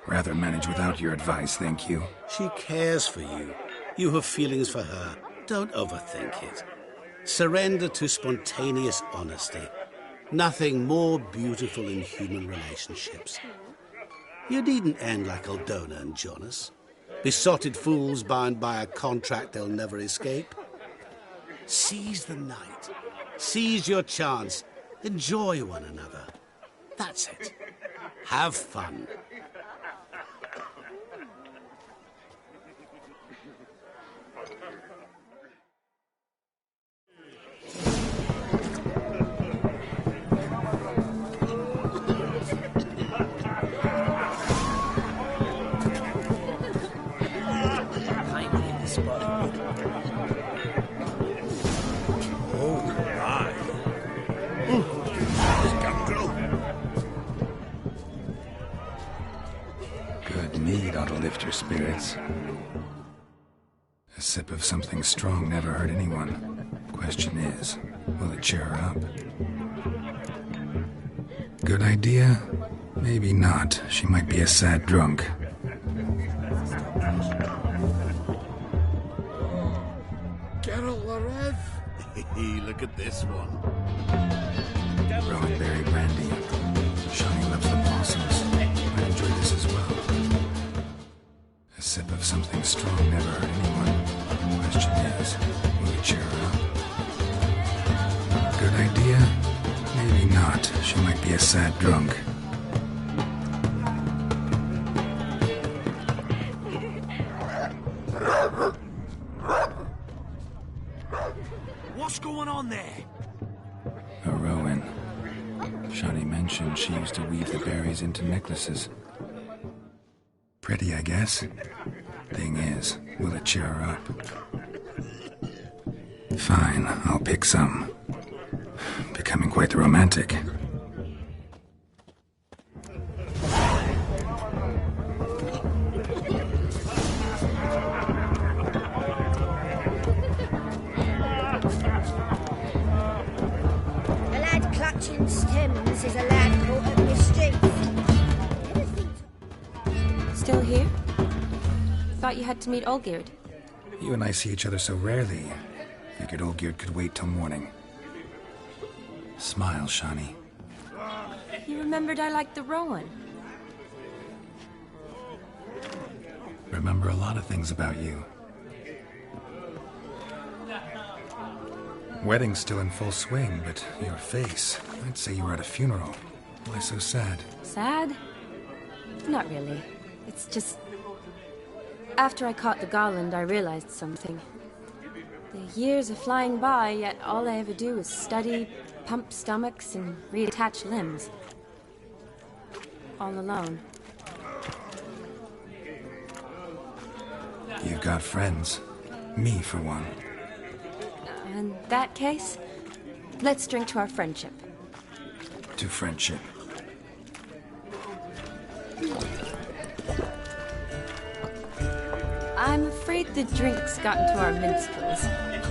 Rather manage without your advice, thank you. She cares for you. You have feelings for her. Don't overthink it. Surrender to spontaneous honesty. Nothing more beautiful in human relationships. You needn't end like Aldona and Jonas. Besotted fools bound by a contract they'll never escape. Seize the night. Seize your chance. Enjoy one another. That's it. Have fun. her spirits. A sip of something strong never hurt anyone. Question is, will it cheer her up? Good idea? Maybe not. She might be a sad drunk. Geralt the Rev. Look at this one. Rowan berry brandy. Shani loves the blossoms. I enjoy this as well. A sip of something strong never hurt anyone. Question is, will it cheer her up? Good idea? Maybe not. She might be a sad drunk. What's going on there? A Rowan. Shani mentioned she used to weave the berries into necklaces. Pretty, I guess. Thing is, will it cheer her up? Fine, I'll pick some. Becoming quite the romantic. A lad clutching stems is a lad caught at mischief. Still here? Thought you had to meet Olgierd. You and I see each other so rarely. Figured Olgierd could wait till morning. Smile, Shani. You remembered I liked the Rowan. Remember a lot of things about you. Wedding's still in full swing, but your face, I'd say you were at a funeral. Why so sad? Sad? Not really. It's just... After I caught the garland, I realized something. The years are flying by, yet all I ever do is study, pump stomachs, and reattach limbs. All alone. You've got friends. Me, for one. In that case, let's drink to our friendship. To friendship. I'm afraid the drink's gotten to our minstrels.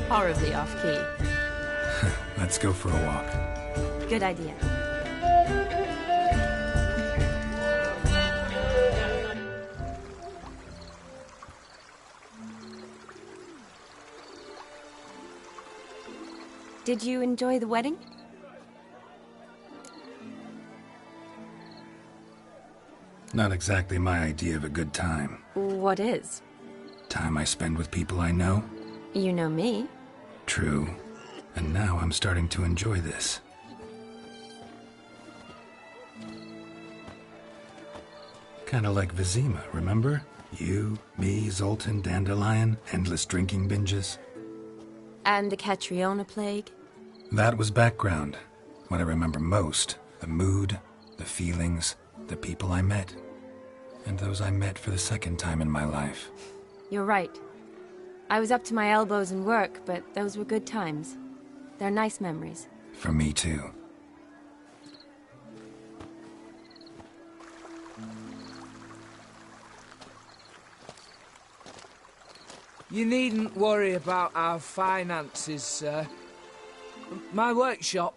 Horribly off-key. Let's go for a walk. Good idea. Did you enjoy the wedding? Not exactly my idea of a good time. What is? Time I spend with people I know. You know me. True. And now I'm starting to enjoy this. Kinda like Vizima, remember? You, me, Zoltan, Dandelion, endless drinking binges. And the Catriona plague? That was background. What I remember most, the mood, the feelings, the people I met. And those I met for the second time in my life. You're right. I was up to my elbows in work, but those were good times. They're nice memories. For me too. You needn't worry about our finances, sir. My workshop,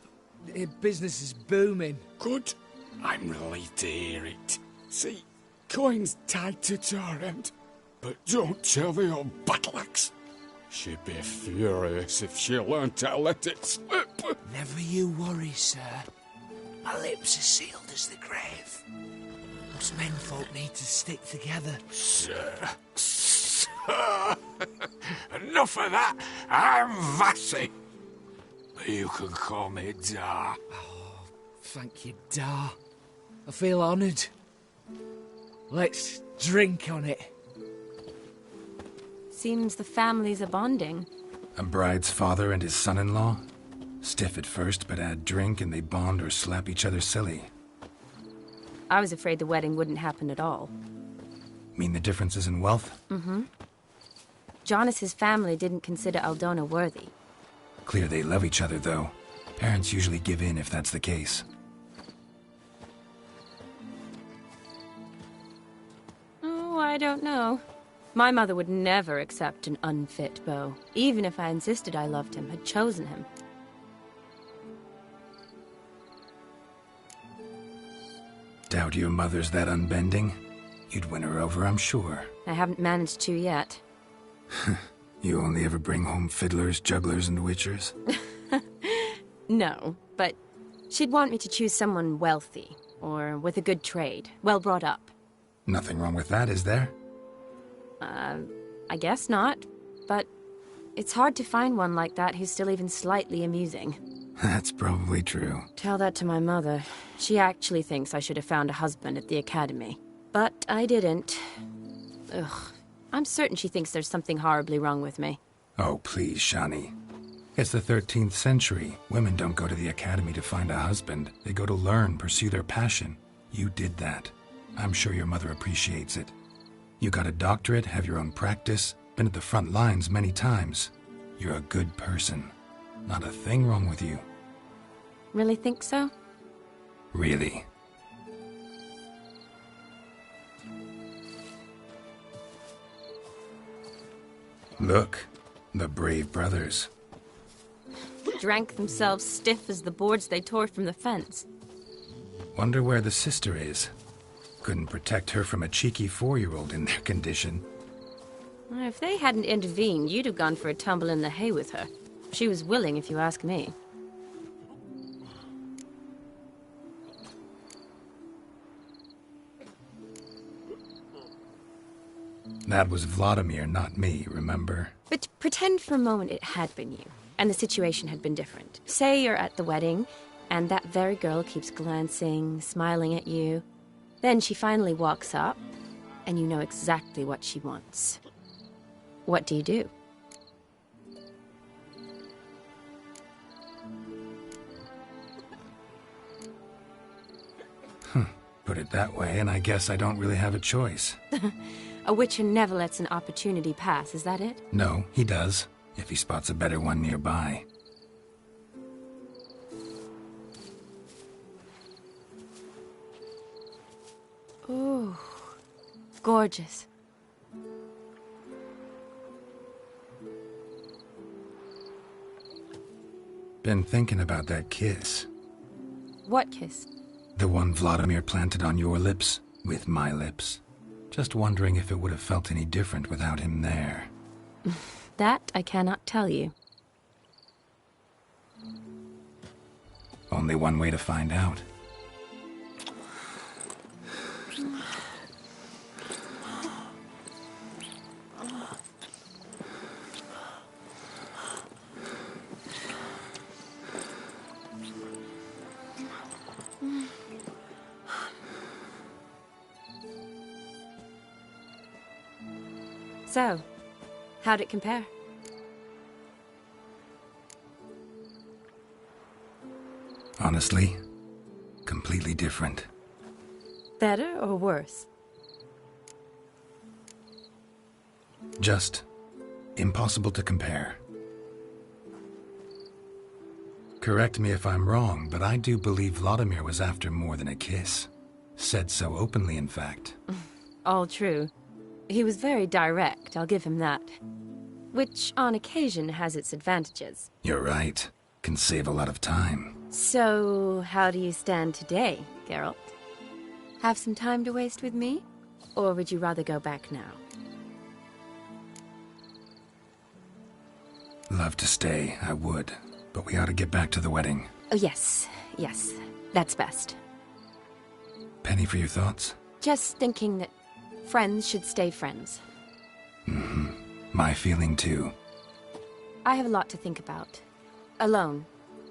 business is booming. Good. I'm relieved to hear it. See, coin's tied to Torrent, but don't tell the old battleaxe. She'd be furious if she learned to let it slip. Never you worry, sir. My lips are sealed as the grave. Us menfolk need to stick together. Sir. Enough of that. I'm Vassy. But you can call me Dar. Oh, thank you, Dar. I feel honoured. Let's drink on it. Seems the families are bonding. A bride's father and his son-in-law? Stiff at first, but add drink and they bond or slap each other silly. I was afraid the wedding wouldn't happen at all. Mean the differences in wealth? Mm-hmm. Jonas's family didn't consider Aldona worthy. Clear they love each other, though. Parents usually give in if that's the case. Oh, I I don't know. My mother would never accept an unfit beau, even if I insisted I loved him, had chosen him. Doubt your mother's that unbending? You'd win her over, I'm sure. I haven't managed to yet. You only ever bring home fiddlers, jugglers, and witchers? No, but she'd want me to choose someone wealthy, or with a good trade, well brought up. Nothing wrong with that, is there? I guess not, but it's hard to find one like that who's still even slightly amusing. That's probably true. Tell that to my mother. She actually thinks I should have found a husband at the academy. But I didn't. Ugh. I'm certain she thinks there's something horribly wrong with me. Oh, please, Shani. It's the 13th century. Women don't go to the academy to find a husband. They go to learn, pursue their passion. You did that. I'm sure your mother appreciates it. You got a doctorate, have your own practice, been at the front lines many times. You're a good person. Not a thing wrong with you. Really think so? Really. Look, the brave brothers. Drank themselves stiff as the boards they tore from the fence. Wonder where the sister is. Couldn't protect her from a cheeky 4-year-old in their condition. If they hadn't intervened, you'd have gone for a tumble in the hay with her. She was willing, if you ask me. That was Vladimir, not me, remember? But pretend for a moment it had been you, and the situation had been different. Say you're at the wedding, and that very girl keeps glancing, smiling at you. Then she finally walks up, and you know exactly what she wants. What do you do? Put it that way, and I guess I don't really have a choice. A witcher never lets an opportunity pass, is that it? No, he does, if he spots a better one nearby. Ooh, gorgeous. Been thinking about that kiss. What kiss? The one Vladimir planted on your lips, with my lips. Just wondering if it would have felt any different without him there. That I cannot tell you. Only one way to find out. So, how'd it compare? Honestly, completely different. Better or worse? Just impossible to compare. Correct me if I'm wrong, but I do believe Vladimir was after more than a kiss. Said so openly, in fact. All true. He was very direct, I'll give him that. Which, on occasion, has its advantages. You're right. Can save a lot of time. So, how do you stand today, Geralt? Have some time to waste with me? Or would you rather go back now? Love to stay, I would. But we ought to get back to the wedding. Oh, yes. Yes. That's best. Penny for your thoughts? Just thinking that friends should stay friends. Mm-hmm. My feeling too. I have a lot to think about. Alone.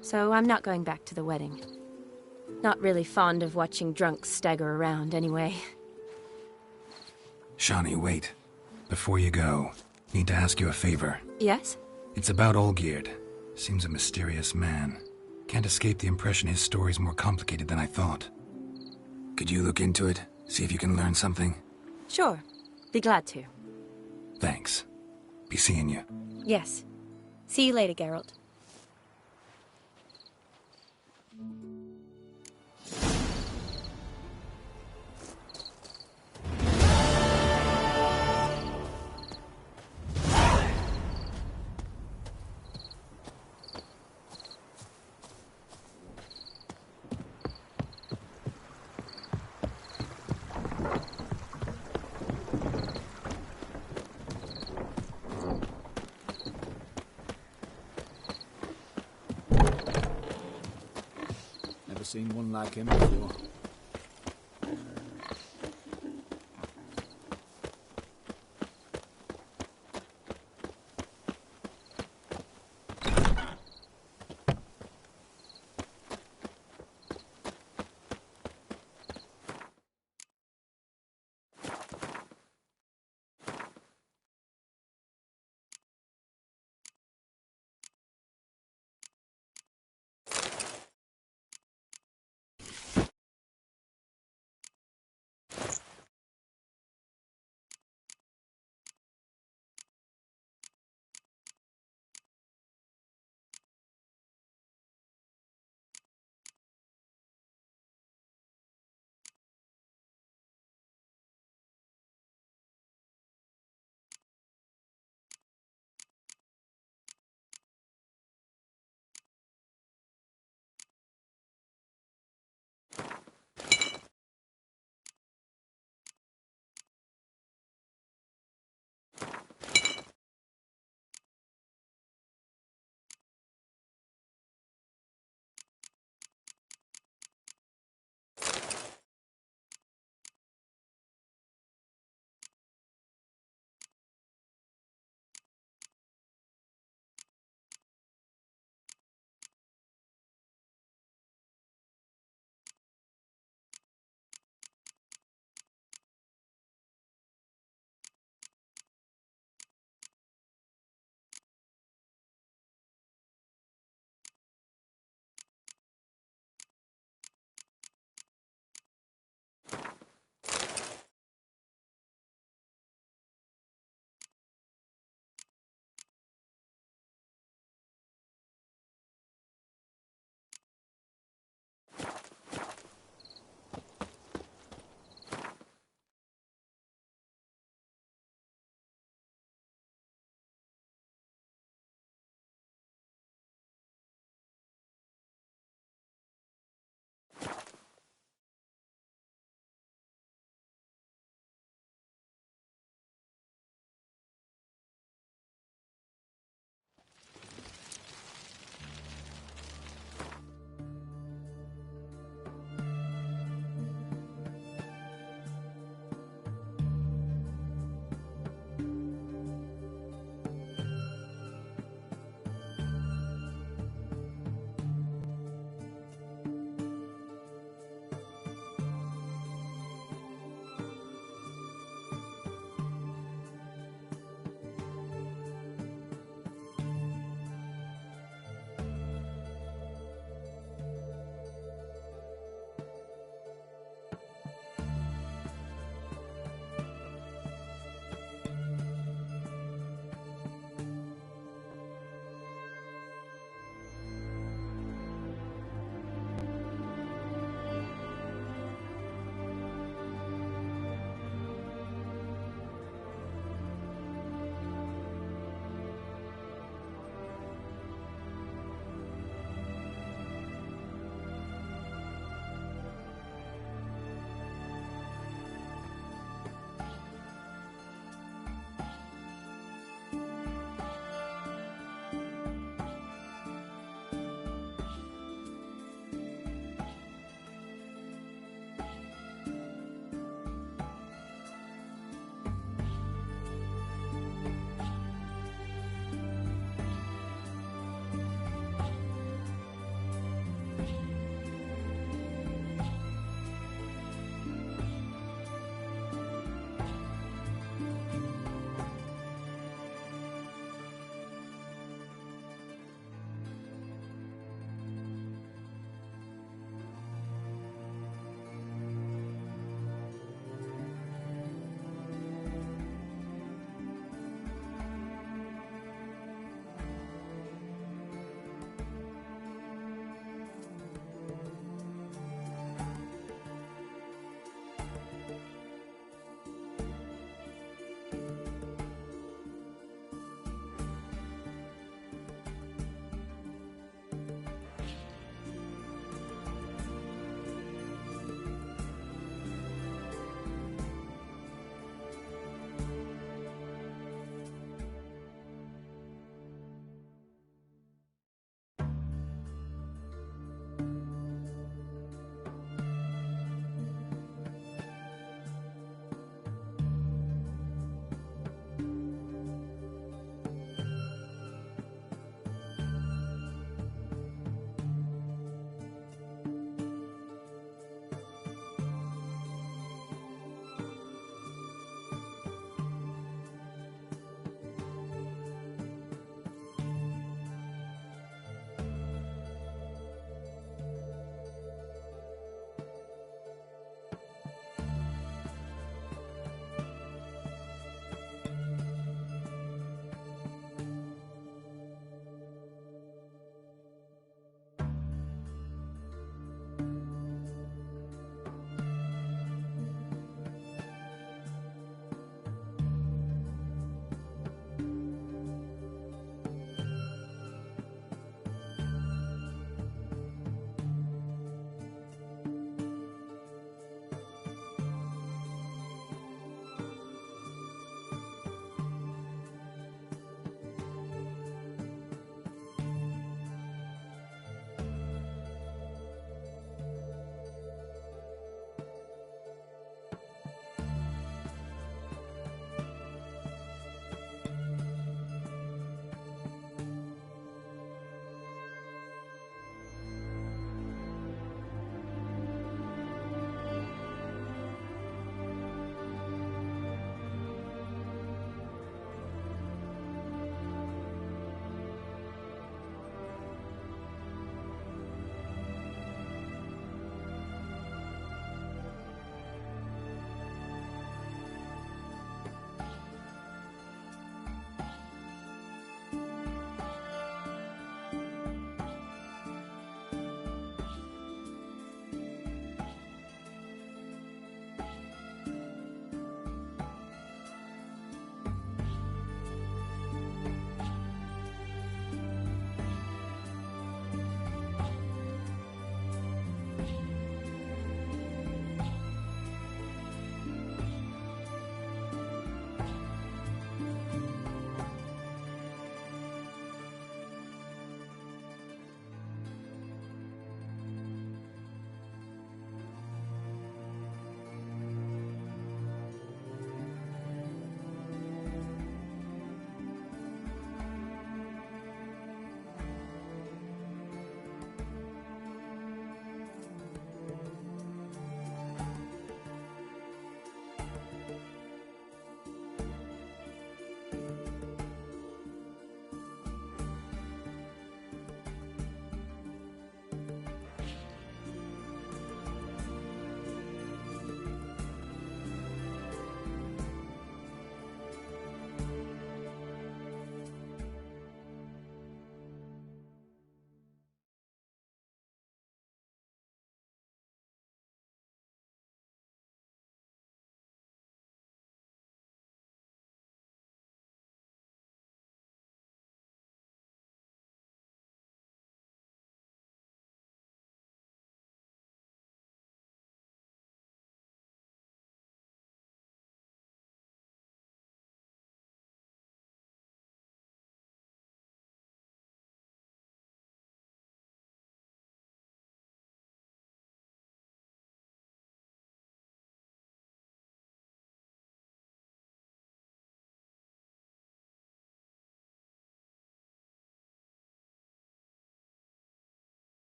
So I'm not going back to the wedding. Not really fond of watching drunks stagger around, anyway. Shani, wait. Before you go, need to ask you a favor. Yes? It's about Olgierd. Seems a mysterious man. Can't escape the impression his story's more complicated than I thought. Could you look into it? See if you can learn something? Sure. Be glad to. Thanks. Be seeing you. Yes. See you later, Geralt. seen one like him before.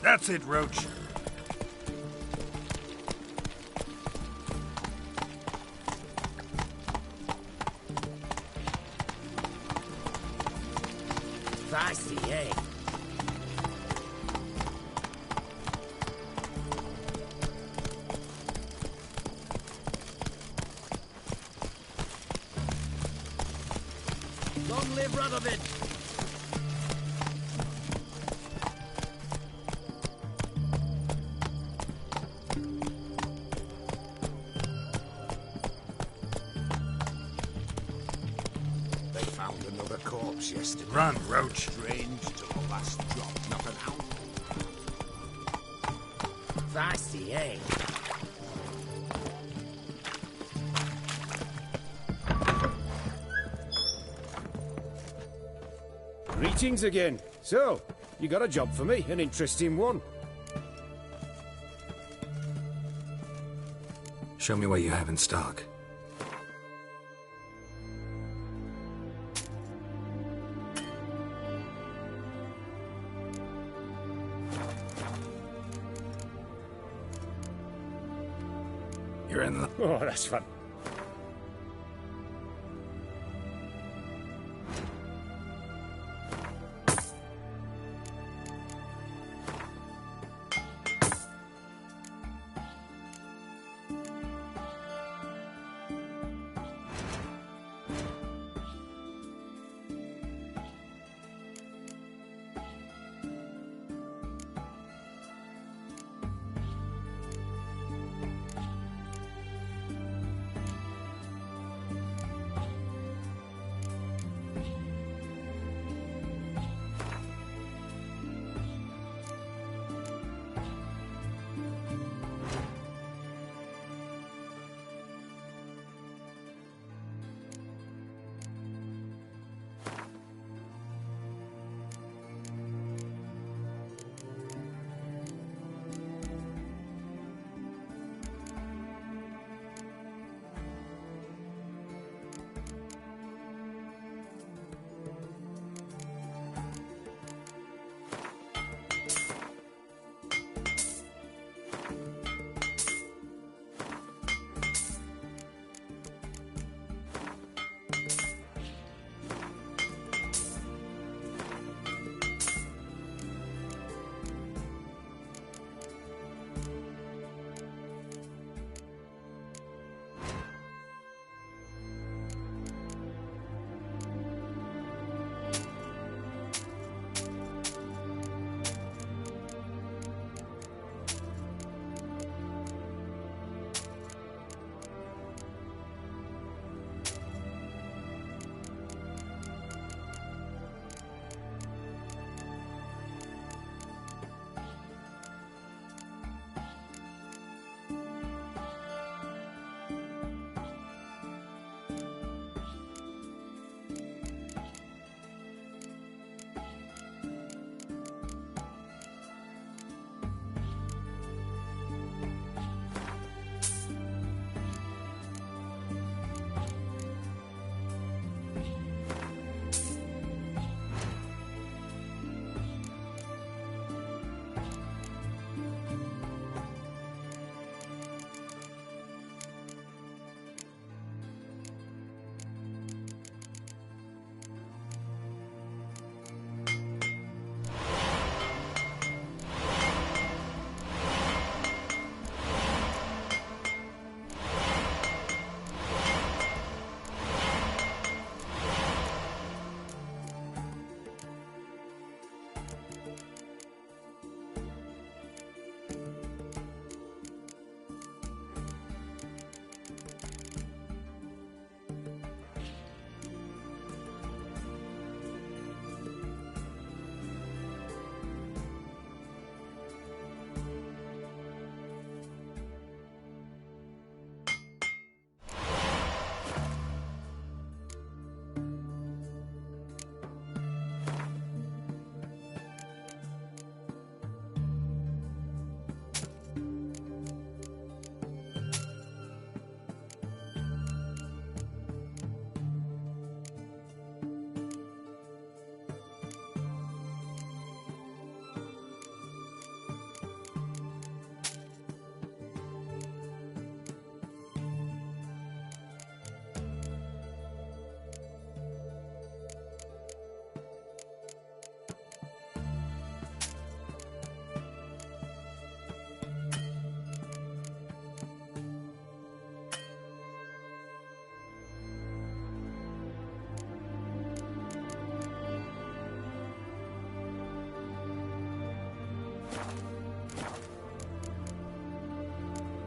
That's it, Roach. Feisty, eh? Long live Radovid! They found another corpse yesterday. Run, Roach. Strange to the last drop. Nothing out. Feisty, eh? Greetings again. So, you got a job for me, an interesting one. Show me what you have in stock. You're in. Oh, that's fun.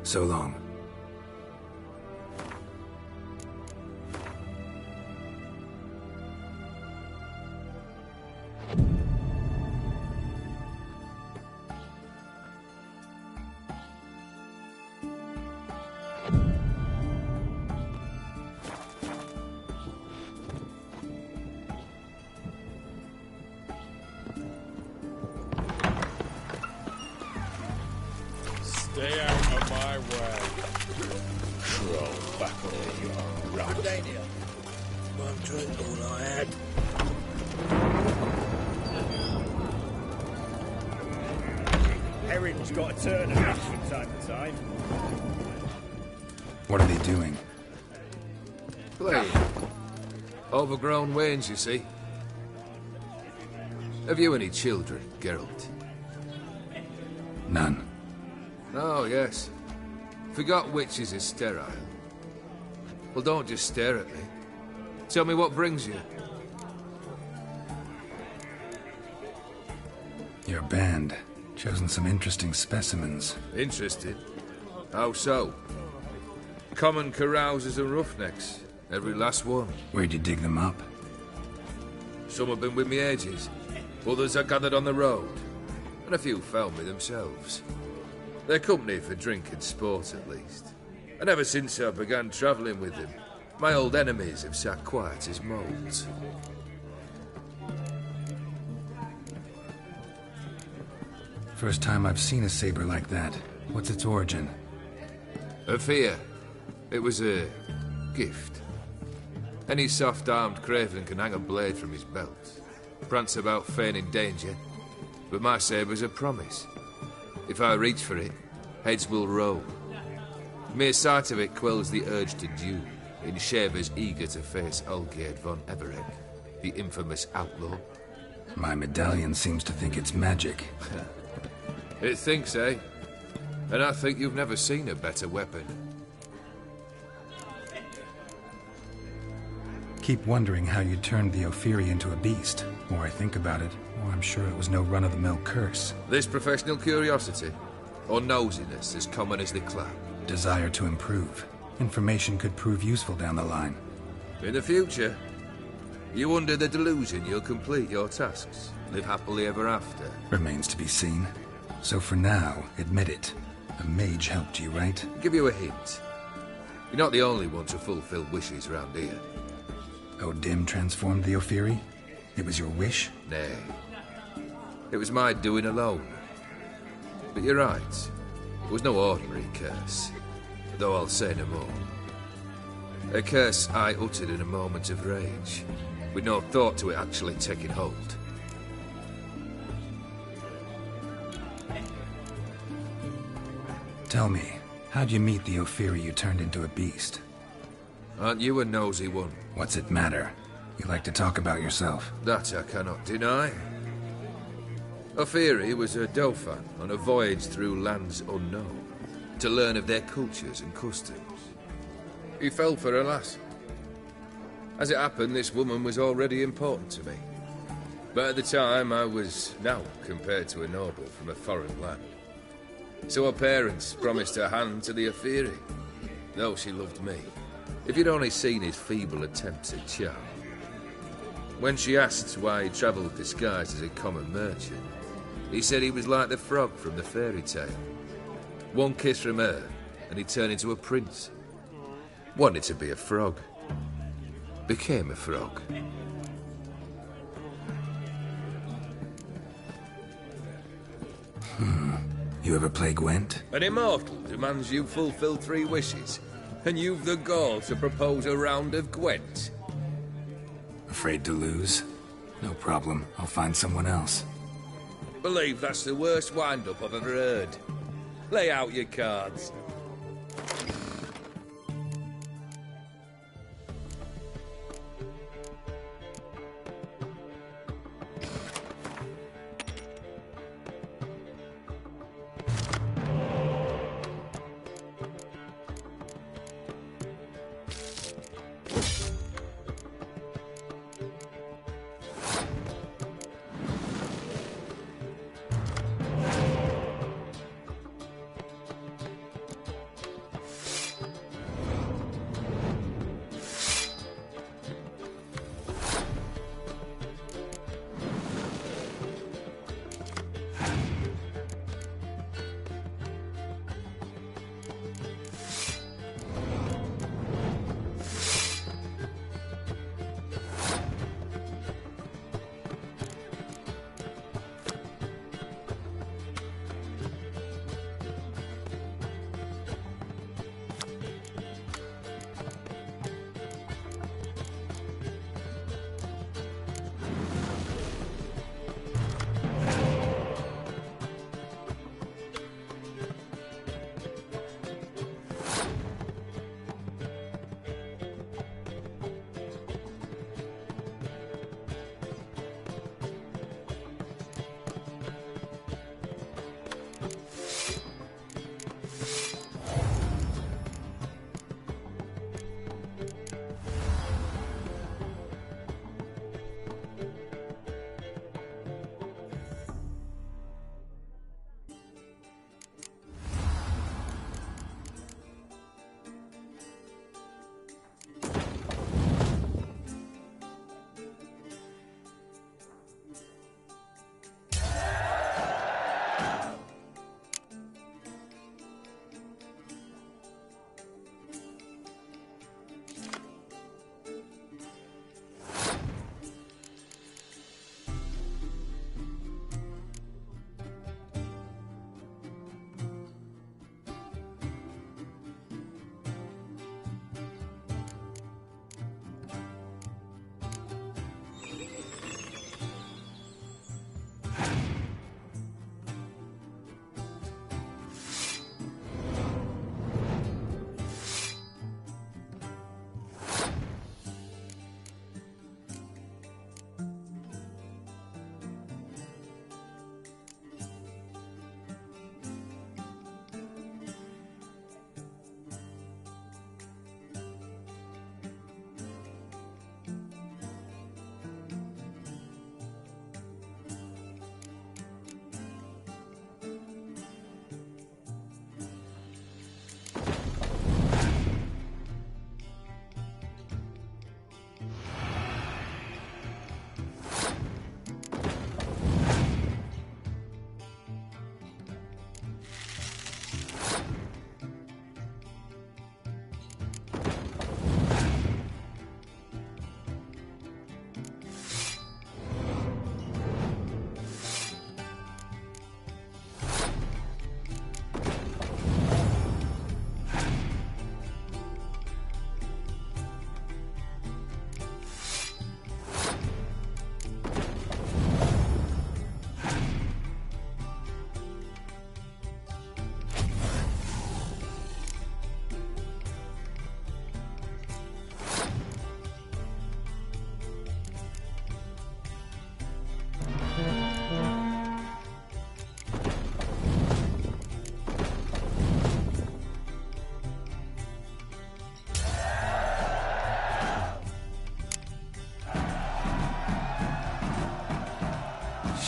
So long. Stay out of my way. Crawl back there, you rat. Good idea. One drink, all I had. Erin's got a turn of us from time to time. What are they doing? Playing. Overgrown wains, you see. Have you any children, Geralt? None. Oh, yes. Forgot witches is sterile. Well, don't just stare at me. Tell me what brings you. Your band. Chosen some interesting specimens. Interested? How so? Common carousers and roughnecks. Every last one. Where'd you dig them up? Some have been with me ages. Others I gathered on the road. And a few found me themselves. They're company for drink and sport, at least. And ever since I began travelling with them, my old enemies have sat quiet as moles. First time I've seen a saber like that. What's its origin? A fear. It was a gift. Any soft-armed craven can hang a blade from his belt, prance about feigning danger, but my saber's a promise. If I reach for it, heads will roll. Mere sight of it quells the urge to duel in shavers eager to face Olgierd von Everett, the infamous outlaw. My medallion seems to think it's magic. It thinks, eh? And I think you've never seen a better weapon. Keep wondering how you turned the Ophiri into a beast. The more I think about it, the more I'm sure it was no run-of-the-mill curse. This professional curiosity, or nosiness as common as the clap? Desire to improve. Information could prove useful down the line. In the future, you under the delusion you'll complete your tasks, live happily ever after. Remains to be seen. So for now, admit it. A mage helped you, right? I'll give you a hint. You're not the only one to fulfill wishes around here. O'Dim transformed the Ophiri? It was your wish? Nay. It was my doing alone. But you're right. It was no ordinary curse. Though I'll say no more. A curse I uttered in a moment of rage, with no thought to it actually taking hold. Tell me, how'd you meet the Ophiri you turned into a beast? Aren't you a nosy one? What's it matter? You like to talk about yourself. That I cannot deny. Ophiri was a Dauphin on a voyage through lands unknown, to learn of their cultures and customs. He fell for a lass. As it happened, this woman was already important to me. But at the time, I was now compared to a noble from a foreign land. So her parents promised her hand to the Ophiri, though she loved me. If you'd only seen his feeble attempts at charm. When she asked why he travelled disguised as a common merchant, he said he was like the frog from the fairy tale. One kiss from her, and he turned into a prince. Wanted to be a frog. Became a frog. You ever play Gwent? An immortal demands you fulfill 3 wishes, and you've the gall to propose a round of Gwent. Afraid to lose? No problem. I'll find someone else. Believe that's the worst wind-up I've ever heard. Lay out your cards.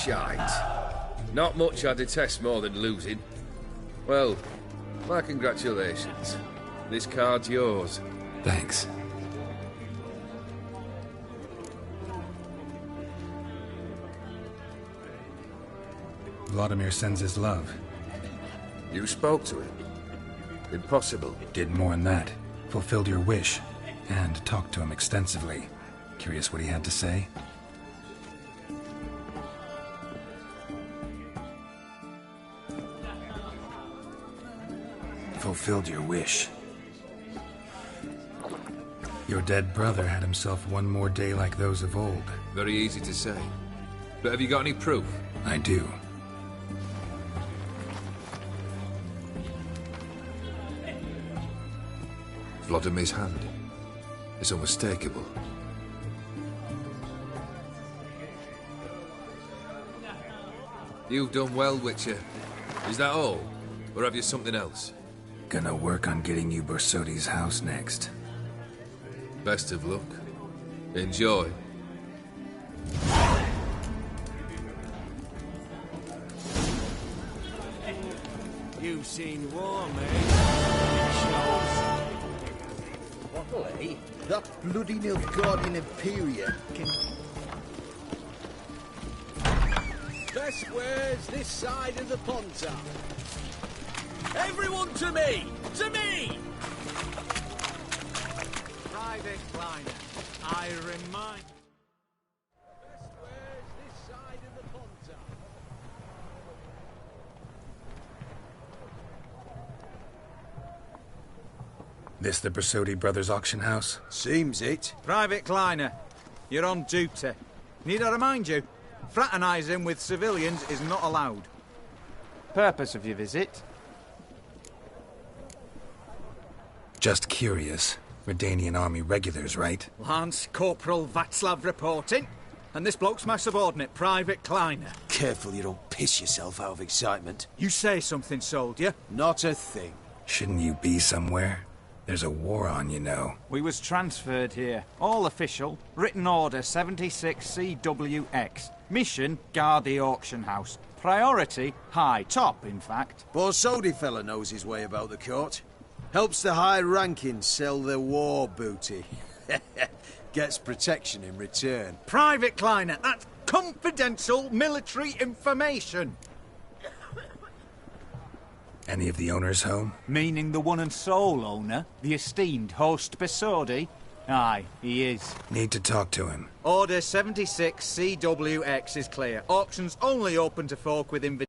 Shite. Not much I detest more than losing. Well, my congratulations. This card's yours. Thanks. Vladimir sends his love. You spoke to him? Impossible. Did more than that. Fulfilled your wish. And talked to him extensively. Curious what he had to say? Fulfilled your wish. Your dead brother had himself one more day like those of old. Very easy to say. But have you got any proof? I do. Vladimir's hand. It's unmistakable. You've done well, Witcher. Is that all? Or have you something else? Gonna work on getting you Borsodi's house next. Best of luck. Enjoy. You've seen war, mate. Luckily, that bloody Nilfgaardian Imperium can... Best wares this side of the Pontar. Everyone to me! To me! Private Kleiner, I remind... Best wares this side of the Pontar. This the Borsodi Brothers auction house? Seems it. Private Kleiner, you're on duty. Need I remind you? Fraternising with civilians is not allowed. Purpose of your visit? Just curious. Redanian army regulars, right? Lance Corporal Václav reporting. And this bloke's my subordinate, Private Kleiner. Careful you don't piss yourself out of excitement. You say something, soldier? Not a thing. Shouldn't you be somewhere? There's a war on, you know. We was transferred here. All official. Written order 76 CWX. Mission, guard the auction house. Priority, high. Top, in fact. Borsodi fella knows his way about the court. Helps the high-rankings sell their war booty. Gets protection in return. Private Kleiner, that's confidential military information. Any of the owners home? Meaning the one and sole owner, the esteemed host Borsodi? Aye, he is. Need to talk to him. Order 76 CWX is clear. Auctions only open to folk with invitation.